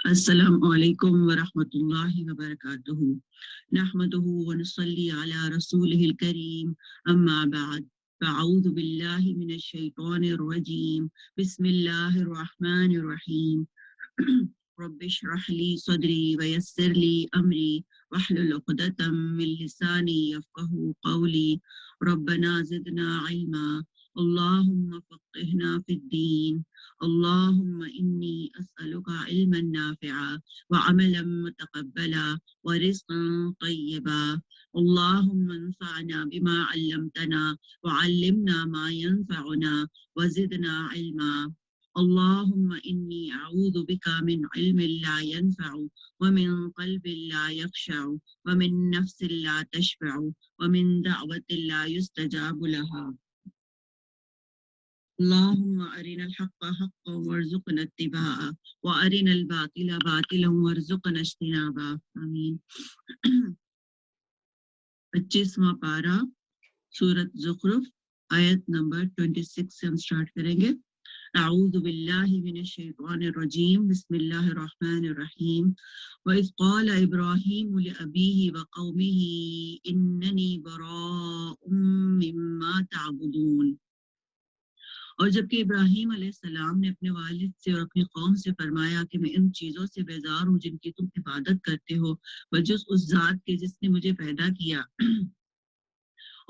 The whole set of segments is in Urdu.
السلام علیکم ورحمۃ اللہ وبرکاتہ نحمده ونصلي على رسوله الكريم اما بعد فاعوذ باللہ من الشیطان الرجیم بسم اللہ الرحمن الرحیم رب اشرح لي صدری ويسر لي امری واحلل عقدۃ من لسانی یفقهوا قولی ربنا زدنا علما اللهم فقهنا في الدين اللهم إني أسألك علما نافعا وعملا متقبلا ورزقا طيبا اللهم انفعنا بما علمتنا وعلمنا ما ينفعنا وزدنا علما اللهم إني أعوذ بك من علم لا ينفع ومن قلب لا يخشع ومن نفس لا تشبع ومن دعوة لا يستجاب لها اللهم أرنا الحق حقا وارزقنا اتباعه وأرنا الباطل باطلا وارزقنا اجتنابه آمین 25واں پارہ سورۃ زخرف آیت نمبر 26 سے ہم سٹارٹ کریں گے. اعوذ باللہ من الشیطان الرجیم بسم اللہ الرحمن الرحیم. وَإِذْ قَالَ إِبْرَاهِيمُ لِأَبِيهِ وَقَوْمِهِ إِنَّنِي بَرَاءٌ مِّمَّا تَعْبُدُونَ. اور جبکہ ابراہیم علیہ السلام نے اپنے والد سے اور اپنی قوم سے فرمایا کہ میں ان چیزوں سے بیزار ہوں جن کی تم عبادت کرتے ہو بجز اس ذات کے جس نے مجھے پیدا کیا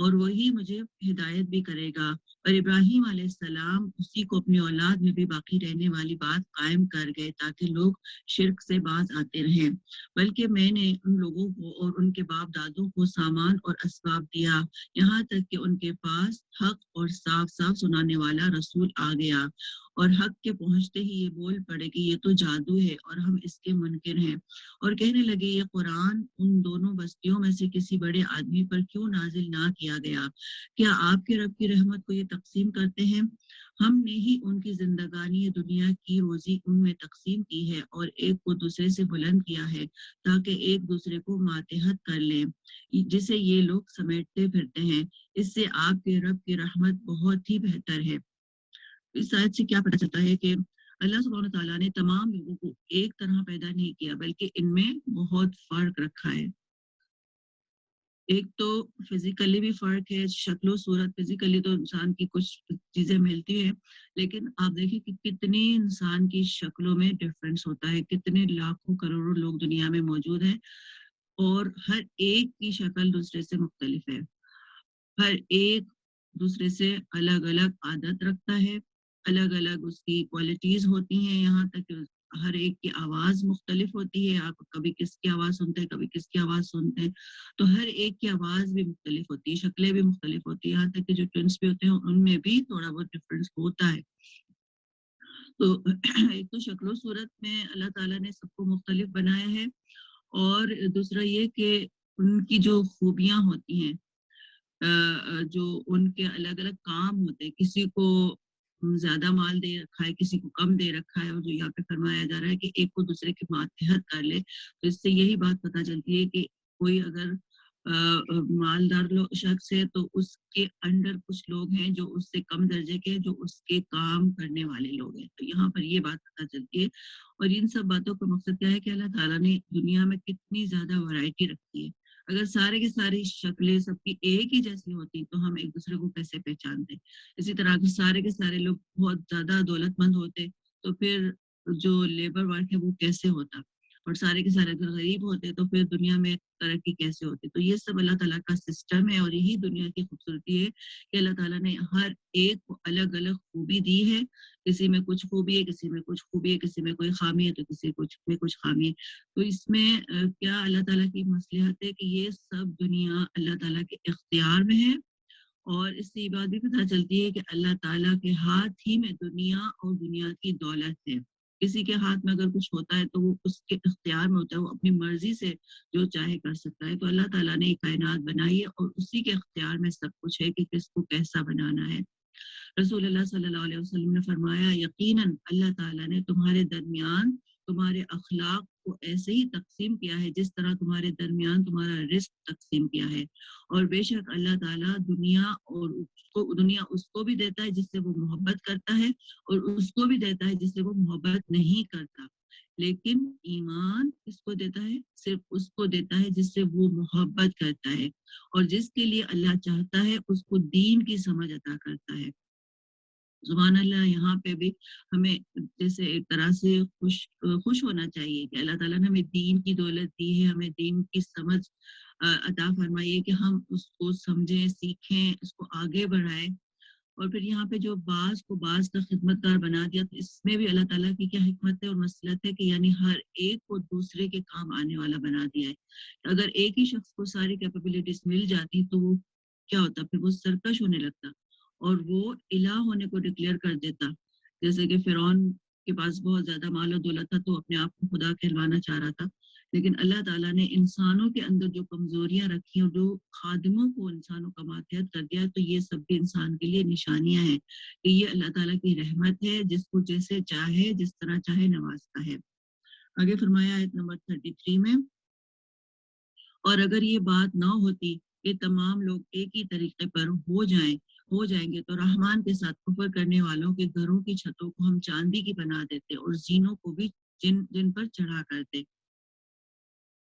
اور وہی مجھے ہدایت بھی کرے گا. اور ابراہیم علیہ السلام اسی کو اپنی اولاد میں بھی باقی رہنے والی بات قائم کر گئے تاکہ لوگ شرک سے باز آتے رہیں. بلکہ میں نے ان لوگوں کو اور ان کے باپ دادوں کو سامان اور اسباب دیا یہاں تک کہ ان کے پاس حق اور صاف صاف سنانے والا رسول آ گیا اور حق کے پہنچتے ہی یہ بول پڑے کہ یہ تو جادو ہے اور ہم اس کے منکر ہیں. اور کہنے لگے یہ قرآن ان دونوں بستیوں میں سے کسی بڑے آدمی پر کیوں نازل نہ کیا گیا؟ کیا آپ کے رب کی رحمت کو یہ تقسیم کرتے ہیں؟ ہم نے ہی ان کی زندگانی دنیا کی روزی ان میں تقسیم کی ہے اور ایک کو دوسرے سے بلند کیا ہے تاکہ ایک دوسرے کو ماتحت کر لیں جسے یہ لوگ سمیٹتے پھرتے ہیں. اس سے آپ کے رب کی رحمت بہت ہی بہتر ہے. اس آیت سے کیا پتہ چلتا ہے کہ اللہ سبحانہ تعالیٰ نے تمام لوگوں کو ایک طرح پیدا نہیں کیا بلکہ ان میں بہت فرق رکھا ہے. ایک تو فزیکلی بھی فرق ہے، شکل و صورت. فزیکلی تو انسان کی کچھ چیزیں ملتی ہیں لیکن آپ دیکھیں کہ کتنی انسان کی شکلوں میں ڈفرینس ہوتا ہے. کتنے لاکھوں کروڑوں لوگ دنیا میں موجود ہیں اور ہر ایک کی شکل دوسرے سے مختلف ہے. ہر ایک دوسرے سے الگ الگ عادت رکھتا ہے، الگ الگ اس کی کوالٹیز ہوتی ہیں، یہاں تک کہ ہر ایک کی آواز مختلف ہوتی ہے. آپ کبھی کس کی آواز سنتے ہیں، کبھی کس کی آواز سنتے ہیں، تو ہر ایک کی آواز بھی مختلف ہوتی ہے، شکلیں بھی مختلف ہوتی ہیں. یہاں تک کہ جو ٹوینس بھی ہوتے ہیں ان میں بھی تھوڑا بہت ڈفرینس ہوتا ہے. تو ایک تو شکل و صورت میں اللہ تعالیٰ نے سب کو مختلف بنایا ہے، اور دوسرا یہ کہ ان کی جو خوبیاں ہوتی ہیں، جو ان کے الگ الگ کام ہوتے ہیں، کسی کو زیادہ مال دے رکھا ہے، کسی کو کم دے رکھا ہے، اور جو یہاں پہ فرمایا جا رہا ہے کہ ایک کو دوسرے کے ماتحت کر لے. تو اس سے یہی بات پتہ چلتی ہے کہ کوئی اگر مالدار شخص ہے تو اس کے انڈر کچھ لوگ ہیں جو اس سے کم درجے کے، جو اس کے کام کرنے والے لوگ ہیں. تو یہاں پر یہ بات پتہ چلتی ہے. اور ان سب باتوں کا مقصد کیا ہے کہ اللہ تعالیٰ نے دنیا میں کتنی زیادہ ورائٹی رکھی ہے. اگر سارے کی ساری شکلیں سب کی ایک ہی جیسی ہوتی تو ہم ایک دوسرے کو کیسے پہچانتے؟ اسی طرح اگر سارے کے سارے لوگ بہت زیادہ دولت مند ہوتے تو پھر جو لیبر ورک ہے وہ کیسے ہوتا؟ اور سارے کے سارے اگر غریب ہوتے تو پھر دنیا میں ترقی کیسے ہوتی؟ تو یہ سب اللہ تعالیٰ کا سسٹم ہے، اور یہی دنیا کی خوبصورتی ہے کہ اللہ تعالیٰ نے ہر ایک کو الگ الگ خوبی دی ہے. کسی میں کچھ خوبی ہے، کسی میں کچھ خوبی ہے، کسی میں کوئی خامی ہے تو کسی میں کچھ خامی ہے. تو اس میں کیا اللہ تعالیٰ کی مصلحت ہے کہ یہ سب دنیا اللہ تعالیٰ کے اختیار میں ہے. اور اس سے یہ بات بھی پتہ چلتی ہے کہ اللہ تعالیٰ کے ہاتھ ہی میں دنیا اور دنیا کی دولت ہے. کسی کے ہاتھ میں اگر کچھ ہوتا ہے تو وہ اس کے اختیار میں ہوتا ہے، وہ اپنی مرضی سے جو چاہے کر سکتا ہے. تو اللہ تعالیٰ نے یہ کائنات بنائی ہے اور اسی کے اختیار میں سب کچھ ہے کہ کس کو کیسا بنانا ہے. رسول اللہ صلی اللہ علیہ وسلم نے فرمایا یقیناً اللہ تعالیٰ نے تمہارے درمیان تمہارے اخلاق کو ایسے ہی تقسیم کیا ہے جس طرح تمہارے درمیان تمہارا رزق تقسیم کیا ہے. اور بے شک اللہ تعالیٰ دنیا اس کو بھی دیتا ہے جس سے وہ محبت کرتا ہے، اور اس کو بھی دیتا ہے جس سے وہ محبت نہیں کرتا. لیکن ایمان کس کو دیتا ہے؟ صرف اس کو دیتا ہے جس سے وہ محبت کرتا ہے، اور جس کے لیے اللہ چاہتا ہے اس کو دین کی سمجھ عطا کرتا ہے۔ سبحان اللہ، یہاں پہ بھی ہمیں جیسے ایک طرح سے خوش ہونا چاہیے کہ اللہ تعالیٰ نے ہمیں دین کی دولت دی ہے، ہمیں دین کی سمجھ عطا فرمائیے کہ ہم اس کو سمجھیں، سیکھیں، اس کو آگے بڑھائیں۔ اور پھر یہاں پہ جو بعض کو بعض کا خدمت گار بنا دیا، تو اس میں بھی اللہ تعالیٰ کی کیا حکمت ہے اور مصلحت ہے کہ یعنی ہر ایک کو دوسرے کے کام آنے والا بنا دیا ہے۔ اگر ایک ہی شخص کو ساری کیپیبلٹیز مل جاتی تو وہ کیا ہوتا، پھر وہ سرکش ہونے لگتا اور وہ الہ ہونے کو ڈکلیئر کر دیتا۔ جیسے کہ فرعون کے پاس بہت زیادہ مال و دولت تھا تو اپنے آپ کو خدا کہلوانا چاہ رہا تھا، لیکن اللہ تعالیٰ نے انسانوں کے اندر جو کمزوریاں رکھی اور جو خادموں کو انسانوں کا ماتحت کر دیا، تو یہ سب بھی انسان کے لیے نشانیاں ہیں کہ یہ اللہ تعالیٰ کی رحمت ہے، جس کو جیسے چاہے جس طرح چاہے نوازتا ہے۔ آگے فرمایا آیت نمبر 33 میں، اور اگر یہ بات نہ ہوتی کہ تمام لوگ ایک ہی طریقے پر ہو جائیں گے تو رحمان کے ساتھ کفر کرنے والوں کے گھروں کی چھتوں کو ہم چاندی کی بنا دیتے اور زینوں کو بھی جن پر چڑھا کرتے۔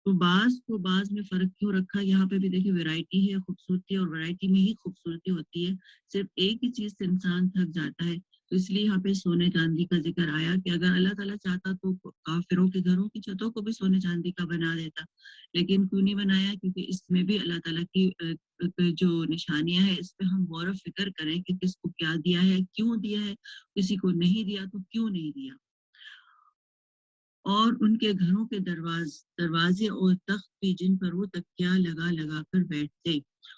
تو بعض کو بعض میں فرق کیوں رکھا؟ یہاں پہ بھی دیکھیں ویرائٹی ہے خوبصورتی، اور ویرائٹی میں ہی خوبصورتی ہوتی ہے۔ صرف ایک ہی چیز سے انسان تھک جاتا ہے، تو اس لیے یہاں پہ سونے چاندی کا ذکر آیا کہ اگر اللہ تعالیٰ چاہتا تو کافروں کے گھروں کی چھتوں کو بھی سونے چاندی کا بنا دیتا، لیکن کیوں نہیں بنایا؟ کیونکہ اس میں بھی اللہ تعالیٰ کی جو نشانیاں ہیں، اس پہ ہم غور و فکر کریں کہ کس کو کیا دیا ہے، کیوں دیا ہے، کسی کو نہیں دیا تو کیوں نہیں دیا۔ اور ان کے گھروں کے دروازے اور تخت بھی جن پر وہ تکیا لگا کر بیٹھتے،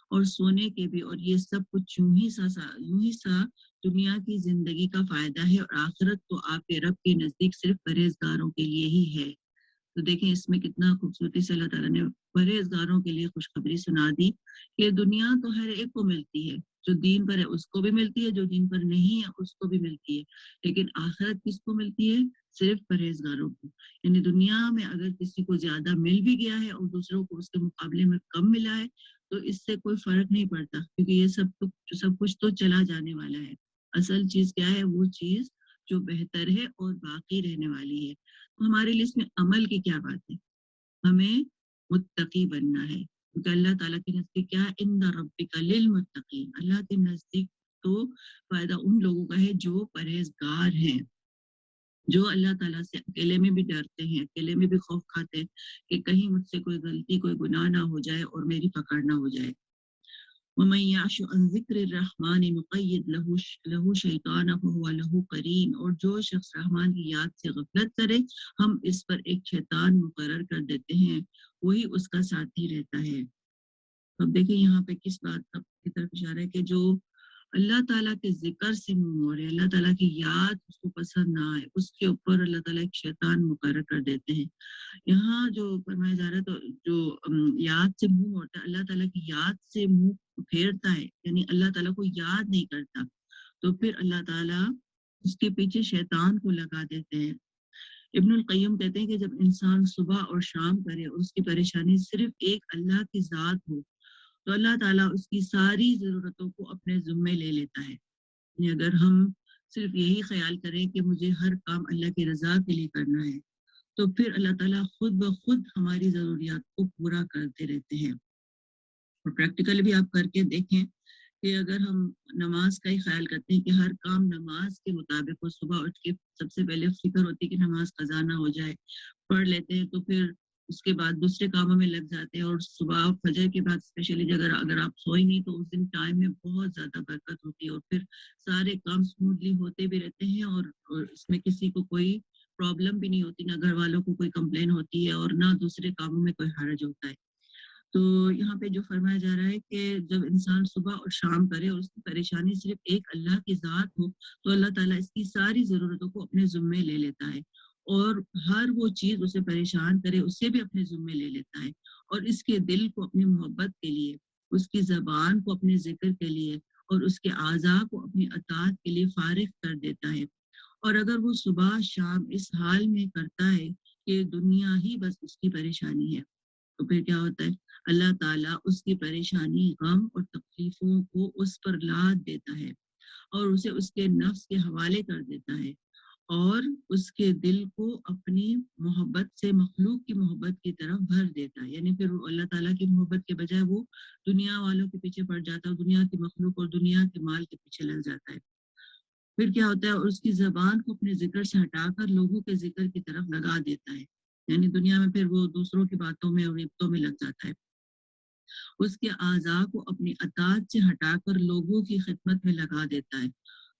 اور سونے کے بھی، اور یہ سب کچھ یوں ہی سا دنیا کی زندگی کا فائدہ ہے، اور آخرت تو آپ کے رب کے نزدیک صرف پرہیزگاروں کے لیے ہی ہے۔ تو دیکھیں اس میں کتنا خوبصورتی سے اللہ تعالیٰ نے پرہیزگاروں کے لیے خوشخبری سنا دی کہ دنیا تو ہر ایک کو ملتی ہے، جو دین پر ہے اس کو بھی ملتی ہے، جو دین پر نہیں ہے اس کو بھی ملتی ہے، لیکن آخرت کس کو ملتی ہے؟ صرف پرہیزگاروں کو۔ یعنی دنیا میں اگر کسی کو زیادہ مل بھی گیا ہے اور دوسروں کو اس کے مقابلے میں کم ملا ہے تو اس سے کوئی فرق نہیں پڑتا، کیونکہ یہ سب کچھ تو چلا جانے والا ہے۔ اصل چیز کیا ہے؟ وہ چیز جو بہتر ہے اور باقی رہنے والی ہے۔ تو ہمارے لیے اس میں عمل کی کیا بات ہے؟ ہمیں متقی بننا ہے، کیونکہ اللہ تعالیٰ کے نزدیک کیا ہے؟ ان ربک للمتقین، اللہ کے نزدیک تو فائدہ ان لوگوں کا ہے جو پرہیزگار ہیں، جو اللہ تعالیٰ سے اکیلے میں بھی ڈرتے ہیں، اکیلے میں بھی خوف کھاتے ہیں کہ کہیں مجھ سے کوئی غلطی، کوئی گناہ نہ ہو جائے اور میری پکڑ نہ ہو جائے۔ وَمَن يَعْشُ عَن ذِكْرِ الرَّحْمَٰنِ نُقَيِّضْ لَهُ شَيْطَانًا فَهُوَ لَهُ قَرِینٌ، اور جو شخص رحمان کی یاد سے غفلت کرے ہم اس پر ایک شیطان مقرر کر دیتے ہیں، وہی اس کا ساتھی رہتا ہے۔ اب دیکھیں یہاں پہ کس بات کی طرف اشارہ ہے کہ جو اللہ تعالیٰ کے ذکر سے منہ موڑے، اللہ تعالیٰ کی یاد اس کو پسند نہ آئے، اس کے اوپر اللہ تعالیٰ ایک شیطان مقرر کر دیتے ہیں۔ یہاں جو فرمایا جا رہا ہے، تو جو یاد سے منہ موڑتا ہے، اللہ تعالیٰ کی یاد سے منہ پھیرتا ہے، یعنی اللہ تعالیٰ کو یاد نہیں کرتا، تو پھر اللہ تعالیٰ اس کے پیچھے شیطان کو لگا دیتے ہیں۔ ابن القیم کہتے ہیں کہ جب انسان صبح اور شام کرے اور اس کی پریشانی صرف ایک اللہ کی ذات ہو، تو اللہ تعالیٰ اس کی ساری ضرورتوں کو اپنے ذمے لے لیتا ہے۔ یعنی اگر ہم صرف یہی خیال کریں کہ مجھے ہر کام اللہ کی رضا کے لیے کرنا ہے، تو پھر اللہ تعالیٰ خود بخود ہماری ضروریات کو پورا کرتے رہتے ہیں۔ اور پریکٹیکلی بھی آپ کر کے دیکھیں کہ اگر ہم نماز کا ہی خیال کرتے ہیں کہ ہر کام نماز کے مطابق ہو، صبح اٹھ کے سب سے پہلے فکر ہوتی ہے کہ نماز قضا نہ ہو جائے، پڑھ لیتے ہیں، تو پھر اس کے بعد دوسرے کاموں میں لگ جاتے ہیں، اور صبح فجر کے بعد اسپیشلی اگر آپ سوئی نہیں تو اس دن ٹائم میں بہت زیادہ برکت ہوتی ہے، اور پھر سارے کام اسموتھلی ہوتے بھی رہتے ہیں، اور اس میں کسی کو کوئی پرابلم بھی نہیں ہوتی، نہ گھر والوں کو کوئی کمپلین ہوتی ہے اور نہ دوسرے کاموں میں کوئی حرج ہوتا ہے۔ تو یہاں پہ جو فرمایا جا رہا ہے کہ جب انسان صبح اور شام کرے اور اس کی پریشانی صرف ایک اللہ کی ذات ہو، تو اللہ تعالیٰ اس کی ساری ضرورتوں کو اپنے ذمے لے لیتا ہے، اور ہر وہ چیز اسے پریشان کرے اسے بھی اپنے ذمے لے لیتا ہے، اور اس کے دل کو اپنی محبت کے لیے، اس کی زبان کو اپنے ذکر کے لیے، اور اس کے اعضاء کو اپنی اطاعت کے لیے فارغ کر دیتا ہے۔ اور اگر وہ صبح شام اس حال میں کرتا ہے کہ دنیا ہی بس اس کی پریشانی ہے، تو پھر کیا ہوتا ہے؟ اللہ تعالیٰ اس کی پریشانی، غم اور تکلیفوں کو اس پر لاد دیتا ہے، اور اسے اس کے نفس کے حوالے کر دیتا ہے، اور اس کے دل کو اپنی محبت سے مخلوق کی محبت کی طرف بھر دیتا ہے. یعنی پھر اللہ تعالیٰ کی محبت کے بجائے وہ دنیا والوں کے پیچھے پڑ جاتا ہے، دنیا کی مخلوق اور دنیا کے مال کے پیچھے لگ جاتا ہے. پھر کیا ہوتا ہے، اور اس کی زبان کو اپنے ذکر سے ہٹا کر لوگوں کے ذکر کی طرف لگا دیتا ہے. یعنی دنیا میں پھر وہ دوسروں کی باتوں میں اور غیبتوں میں لگ جاتا ہے. اس کے اعضاء کو اپنی اطاعت سے ہٹا کر لوگوں کی خدمت میں لگا دیتا ہے.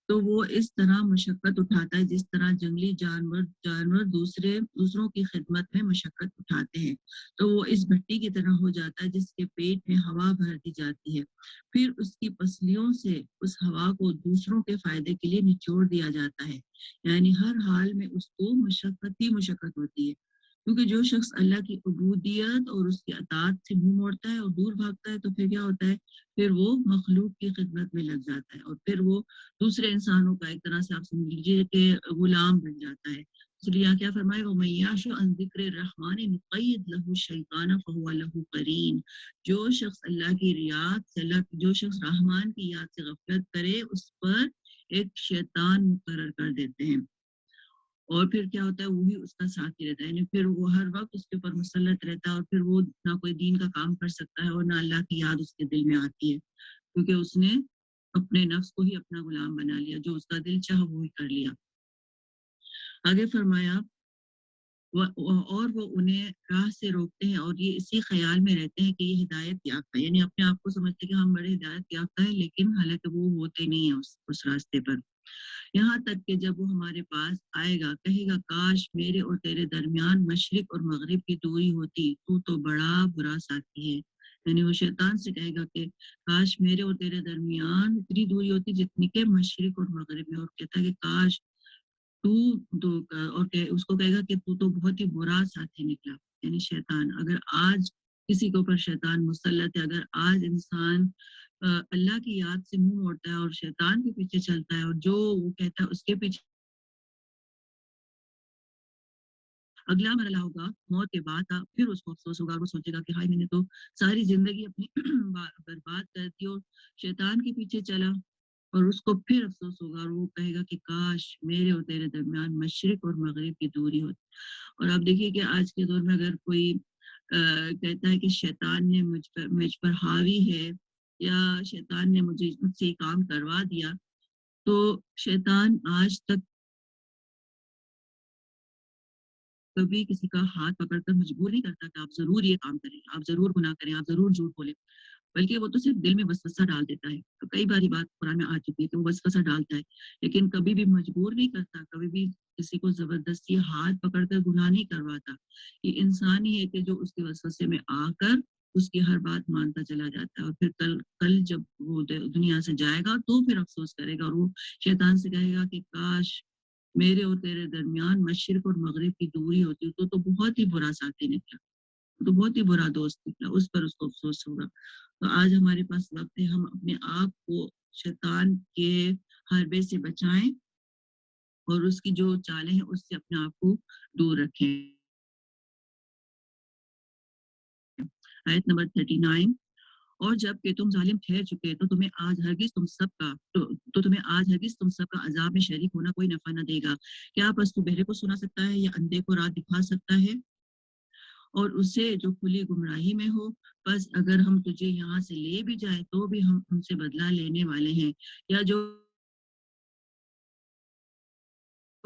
تو وہ اس طرح مشقت اٹھاتا ہے جس طرح جنگلی جانور دوسروں کی خدمت میں مشقت اٹھاتے ہیں. تو وہ اس بھٹی کی طرح ہو جاتا ہے جس کے پیٹ میں ہوا بھر دی جاتی ہے، پھر اس کی پسلیوں سے اس ہوا کو دوسروں کے فائدے کے لیے نچوڑ دیا جاتا ہے. یعنی ہر حال میں اس کو مشقت ہی مشقت ہوتی ہے، کیونکہ جو شخص اللہ کی عبودیت اور اس کی اطاعت سے منہ موڑتا ہے اور دور بھاگتا ہے تو پھر کیا ہوتا ہے، پھر وہ مخلوق کی خدمت میں لگ جاتا ہے، اور پھر وہ دوسرے انسانوں کا ایک طرح سے آپ سمجھ لیجیے کہ غلام بن جاتا ہے. اس لیے یہاں کیا فرمائے، وہ میاش عن ذکر الرحمن نقید لہ الشیطان فہو لہ قرین. جو شخص اللہ کی جو شخص رحمان کی یاد سے غفلت کرے اس پر ایک شیطان مقرر کر دیتے ہیں، اور پھر کیا ہوتا ہے وہی اس کا ساتھی رہتا ہے. یعنی پھر وہ ہر وقت اس کے اوپر مسلط رہتا ہے، اور پھر وہ نہ کوئی دین کا کام کر سکتا ہے اور نہ اللہ کی یاد اس کے دل میں آتی ہے، کیونکہ اس نے اپنے نفس کو ہی اپنا غلام بنا لیا، جو اس کا دل چاہ وہی کر لیا. آگے فرمایا اور وہ انہیں راہ سے روکتے ہیں اور یہ اسی خیال میں رہتے ہیں کہ یہ ہدایت یافتہ ہے. یعنی اپنے آپ کو سمجھتے کہ ہم بڑے ہدایت یافتہ ہیں، لیکن حالانکہ وہ ہوتے نہیں ہیں اس راستے پر. یہاں تک کہ جب وہ ہمارے پاس آئے گا کہے گا کاش میرے اور تیرے درمیان مشرق اور مغرب کی دوری ہوتی، تو بڑا برا ساتھی ہے. یعنی وہ شیطان سے کہے گا کہ کاش میرے اور تیرے درمیان اتنی دوری ہوتی جتنی کہ مشرق اور مغرب میں، اور کہتا ہے کہ کاش اور اس کو کہے گا کہ تو بہت ہی برا ساتھی نکلا. یعنی شیطان، اگر آج کسی کے اوپر شیطان مسلط ہے، اگر آج انسان اللہ کی یاد سے منہ موڑتا ہے اور شیطان کے پیچھے چلتا ہے، اور جو وہ کہتا ہے اس کے پیچھے اگلا مرحلہ ہوگا موت کے بعد کا، پھر اس کو افسوس ہوگا، وہ سوچے گا کہ ہائے میں نے تو ساری زندگی اپنی برباد کر دی اور شیطان کے پیچھے چلا. اور اس کو پھر افسوس ہوگا اور وہ کہے گا کہ کاش میرے اور تیرے درمیان مشرق اور مغرب کی دوری ہوتی. اور آپ دیکھیے کہ آج کے دور میں اگر کوئی کہتا ہے کہ شیطان نے مجھ پر حاوی ہے، یا شیطان نے مجھ سے یہ کام کروا دیا، تو شیطان آج تک کبھی کسی کا ہاتھ پکڑ کر مجبور نہیں کرتا کہ آپ ضرور یہ کام کریں، آپ ضرور گناہ کریں، آپ ضرور جھوٹ بولیں، بلکہ وہ تو صرف دل میں وسوسہ ڈال دیتا ہے. تو کئی بار یہ بات قرآن میں آ چکی ہے کہ وہ وسوسہ ڈالتا ہے، لیکن کبھی بھی مجبور نہیں کرتا، کبھی بھی کسی کو زبردستی ہاتھ پکڑ کر گناہ نہیں کرواتا. یہ انسان ہی ہے کہ جو اس کے وسوسے میں آ کر اس کی ہر بات مانتا چلا جاتا ہے، اور پھر کل جب وہ دنیا سے جائے گا تو پھر افسوس کرے گا، اور وہ شیطان سے کہے گا کہ کاش میرے اور تیرے درمیان مشرق اور مغرب کی دوری ہوتی تو بہت ہی برا ساتھی نکلا، تو بہت ہی برا دوست نکلا، اس پر اس کو افسوس ہوگا. تو آج ہمارے پاس وقت ہے، ہم اپنے آپ کو شیطان کے حربے سے بچائیں اور اس کی جو چالیں ہیں اس سے اپنے آپ کو دور رکھیں. آیت نمبر 39. اور جب کہ تم ظالم ٹھہر چکے تو تمہیں آج ہرگز تم سب کا عذاب میں شریک ہونا کوئی نفع نہ دے گا. کیا بس تو بہرے کو سنا سکتا ہے یا اندھے کو راہ دکھا سکتا ہے، اور اسے جو کھلی گمراہی میں ہو؟ بس اگر ہم تجھے یہاں سے لے بھی جائیں تو بھی ہم ان سے بدلہ لینے والے ہیں، یا جو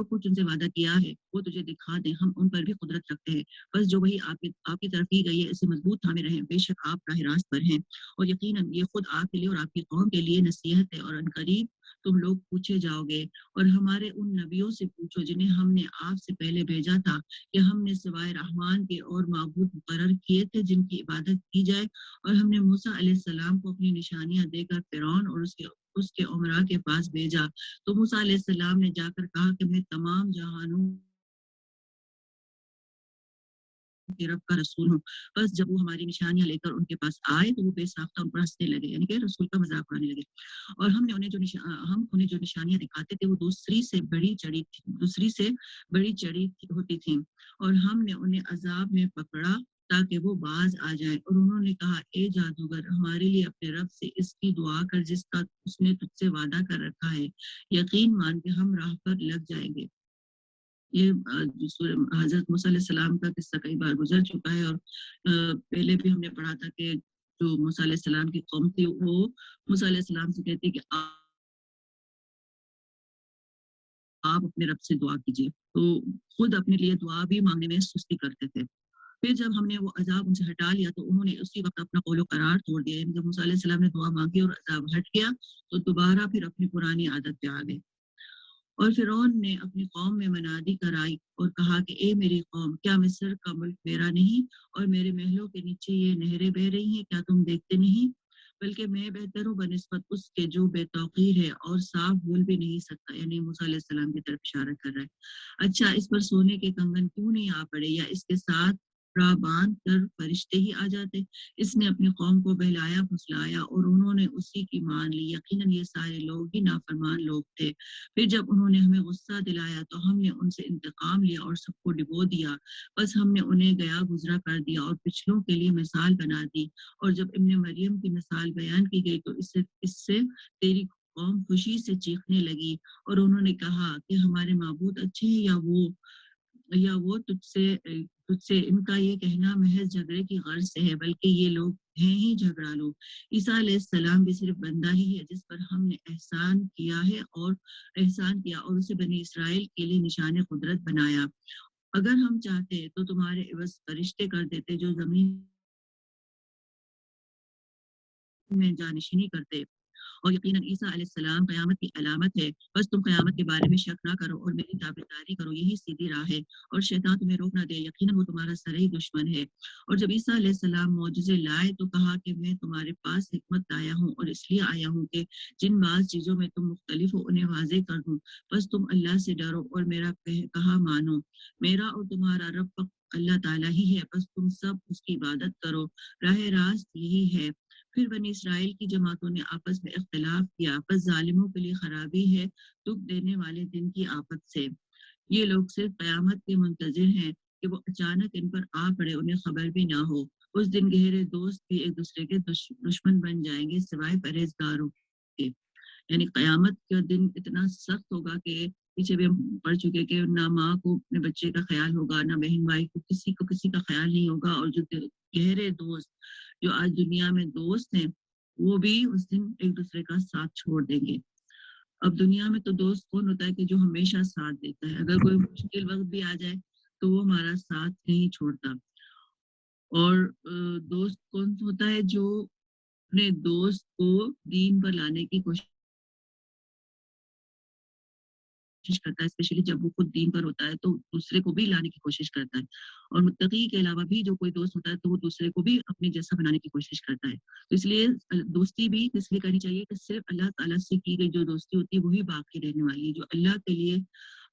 کچھ ان سے وعدہ کیا ہے وہ تجھے دکھا دیں، ہم ان پر بھی قدرت رکھتے ہیں. بس جو وہی آپ کی طرف کی گئی ہے اسے مضبوط تھامے رہیں، بے شک آپ راہ راست پر ہیں، اور یقیناً یہ خود آپ کے لیے اور آپ کی قوم کے لیے نصیحت ہے. اور عنقریب تم لوگ پوچھے جاؤ گے، اور ہمارے ان نبیوں سے پوچھو جنہیں ہم نے آپ سے پہلے بھیجا تھا کہ ہم نے سوائے رحمان کے اور معبود مقرر کیے تھے جن کی عبادت کی جائے. اور ہم نے موسیٰ علیہ السلام کو اپنی نشانیاں دے کر فرعون اور اس کے عمرا کے پاس بھیجا. تو موسیٰ علیہ السلام نے جا کر کہا کہ میں تمام جہانوں کے رب کا رسول ہوں. بس جب وہ ہماری نشانیاں لے کر ان کے پاس آئے تو وہ بے ساختہ ان پر ہنسنے لگے، یعنی کہ رسول کا مذاق اڑانے لگے. اور ہم انہیں جو نشانیاں دکھاتے تھے وہ دوسری سے بڑی چڑی ہوتی تھیں، اور ہم نے انہیں عذاب میں پکڑا تاکہ وہ باز آ جائیں. اور انہوں نے کہا اے جادوگر، ہمارے لیے اپنے رب سے اس کی دعا کر جس کا اس نے تجھ سے وعدہ کر رکھا ہے، یقین مان کے ہم راہ پر لگ جائیں گے. یہ حضرت موسیٰ علیہ السلام کا قصہ کئی بار گزر چکا ہے، اور پہلے بھی ہم نے پڑھا تھا کہ جو موسیٰ علیہ السلام کی قوم تھی وہ موسیٰ علیہ السلام سے کہتی کہ آپ اپنے رب سے دعا کیجیے، تو خود اپنے لیے دعا بھی مانگنے میں سستی کرتے تھے۔ پھر جب ہم نے وہ عذاب ان سے ہٹا لیا تو انہوں نے اسی وقت اپنا قول و قرار توڑ دیا، یعنی جب موسیٰ علیہ السلام نے دعا مانگی اور عذاب ہٹ گیا تو دوبارہ پھر اپنی پرانی عادت پہ آ گئے۔ اور فرعون نے اپنی قوم میں منادی کرائی اور کہا کہ اے میری قوم، کیا مصر کا ملک میرا نہیں اور میرے محلوں کے نیچے یہ نہریں بہ رہی ہیں؟ کیا تم دیکھتے نہیں؟ بلکہ میں بہتر ہوں بنسبت اس کے جو بے توقیر ہے اور صاف بول بھی نہیں سکتا، یعنی موسیٰ علیہ السلام کی طرف اشارہ کر رہا ہے۔ اچھا، اس پر سونے کے کنگن کیوں نہیں آ پڑے، یا اس کے ساتھ راہ باندھ کر فرشتے ہی آ جاتے؟ اس نے اپنی قوم کو بہلایا پھسلایا اور انہوں نے اسی کی مان لی، یقیناً یہ سارے لوگ ہی نافرمان لوگ تھے۔ پھر جب انہوں نے ہمیں غصہ دلایا تو ہم نے ان سے انتقام لیا اور سب کو ڈبو دیا، بس ہم نے انہیں گیا گزرا کر دیا اور پچھلوں کے لیے مثال بنا دی۔ اور جب ابن مریم کی مثال بیان کی گئی تو اس سے تیری قوم خوشی سے چیخنے لگی، اور انہوں نے کہا کہ ہمارے معبود اچھے ہیں یا وہ تجھ سے ان کا یہ کہنا محض جھگڑے کی غرض سے ہے، بلکہ یہ لوگ ہیں ہی جھگڑا لو۔ عیسیٰ علیہ السلام بھی صرف بندہ ہی ہے جس پر ہم نے احسان کیا اور اسے بنی اسرائیل کے لیے نشان قدرت بنایا۔ اگر ہم چاہتے تو تمہارے عوض فرشتے کر دیتے جو زمین میں جانشینی کرتے، اور یقیناً عیسیٰ علیہ السلام قیامت کی علامت ہے۔ بس تم قیامت کے بارے میں شک نہ کرو اور میری تابعداری کرو، یہی سیدھی راہ ہے، اور شیطان تمہیں روک نہ دے، یقیناً وہ تمہارا سرئی دشمن ہے۔ اور جب عیسیٰ علیہ السلام معجزے لائے تو کہا کہ میں تمہارے پاس حکمت لایا ہوں، اور اس لیے آیا ہوں کہ جن بعض چیزوں میں تم مختلف ہو انہیں واضح کر دوں۔ بس تم اللہ سے ڈرو اور میرا کہا مانو۔ میرا اور تمہارا رب اللہ تعالیٰ ہی ہے، بس تم سب اس کی عبادت کرو، راہ راست یہی ہے۔ پھر بنی اسرائیل کی جماعتوں نے آپس میں اختلاف کیا، بس ظالموں کے لیے خرابی ہے دکھ دینے والے دن کی آفت سے۔ یہ لوگ صرف قیامت کے منتظر ہیں کہ وہ اچانک ان پر آ پڑے، انہیں خبر بھی نہ ہو۔ اس دن گہرے دوست بھی ایک دوسرے کے دشمن بن جائیں گے سوائے پرہیزگاروں کے، یعنی قیامت کا دن اتنا سخت ہوگا کہ پیچھے بھی ہم پڑھ چکے کہ نہ ماں کو اپنے بچے کا خیال ہوگا، نہ بہن بھائی کو کسی کا خیال نہیں ہوگا، اور جو گہرے دوست جو آج دنیا میں دوست ہیں وہ بھی اس دن ایک دوسرے کا ساتھ چھوڑ دیں گے۔ اب دنیا میں تو دوست کون ہوتا ہے کہ جو ہمیشہ ساتھ دیتا ہے، اگر کوئی مشکل وقت بھی آ جائے تو وہ ہمارا ساتھ نہیں چھوڑتا۔ اور دوست کون ہوتا ہے جو اپنے دوست کو دین پر لانے کی کوشش کرتا ہے، اسپیشلی جب وہ خود دین پر ہوتا ہے تو دوسرے کو بھی لانے کی کوشش کرتا ہے۔ اور متقی کے علاوہ بھی جو کوئی دوست ہوتا ہے تو وہ دوسرے کو بھی اپنے جیسا بنانے کی کوشش کرتا ہے۔ تو اس لیے دوستی بھی اس لیے کرنی چاہیے کہ صرف اللہ تعالیٰ سے کی گئی جو دوستی ہوتی ہے وہی باقی رہنے والی ہے۔ جو اللہ کے لیے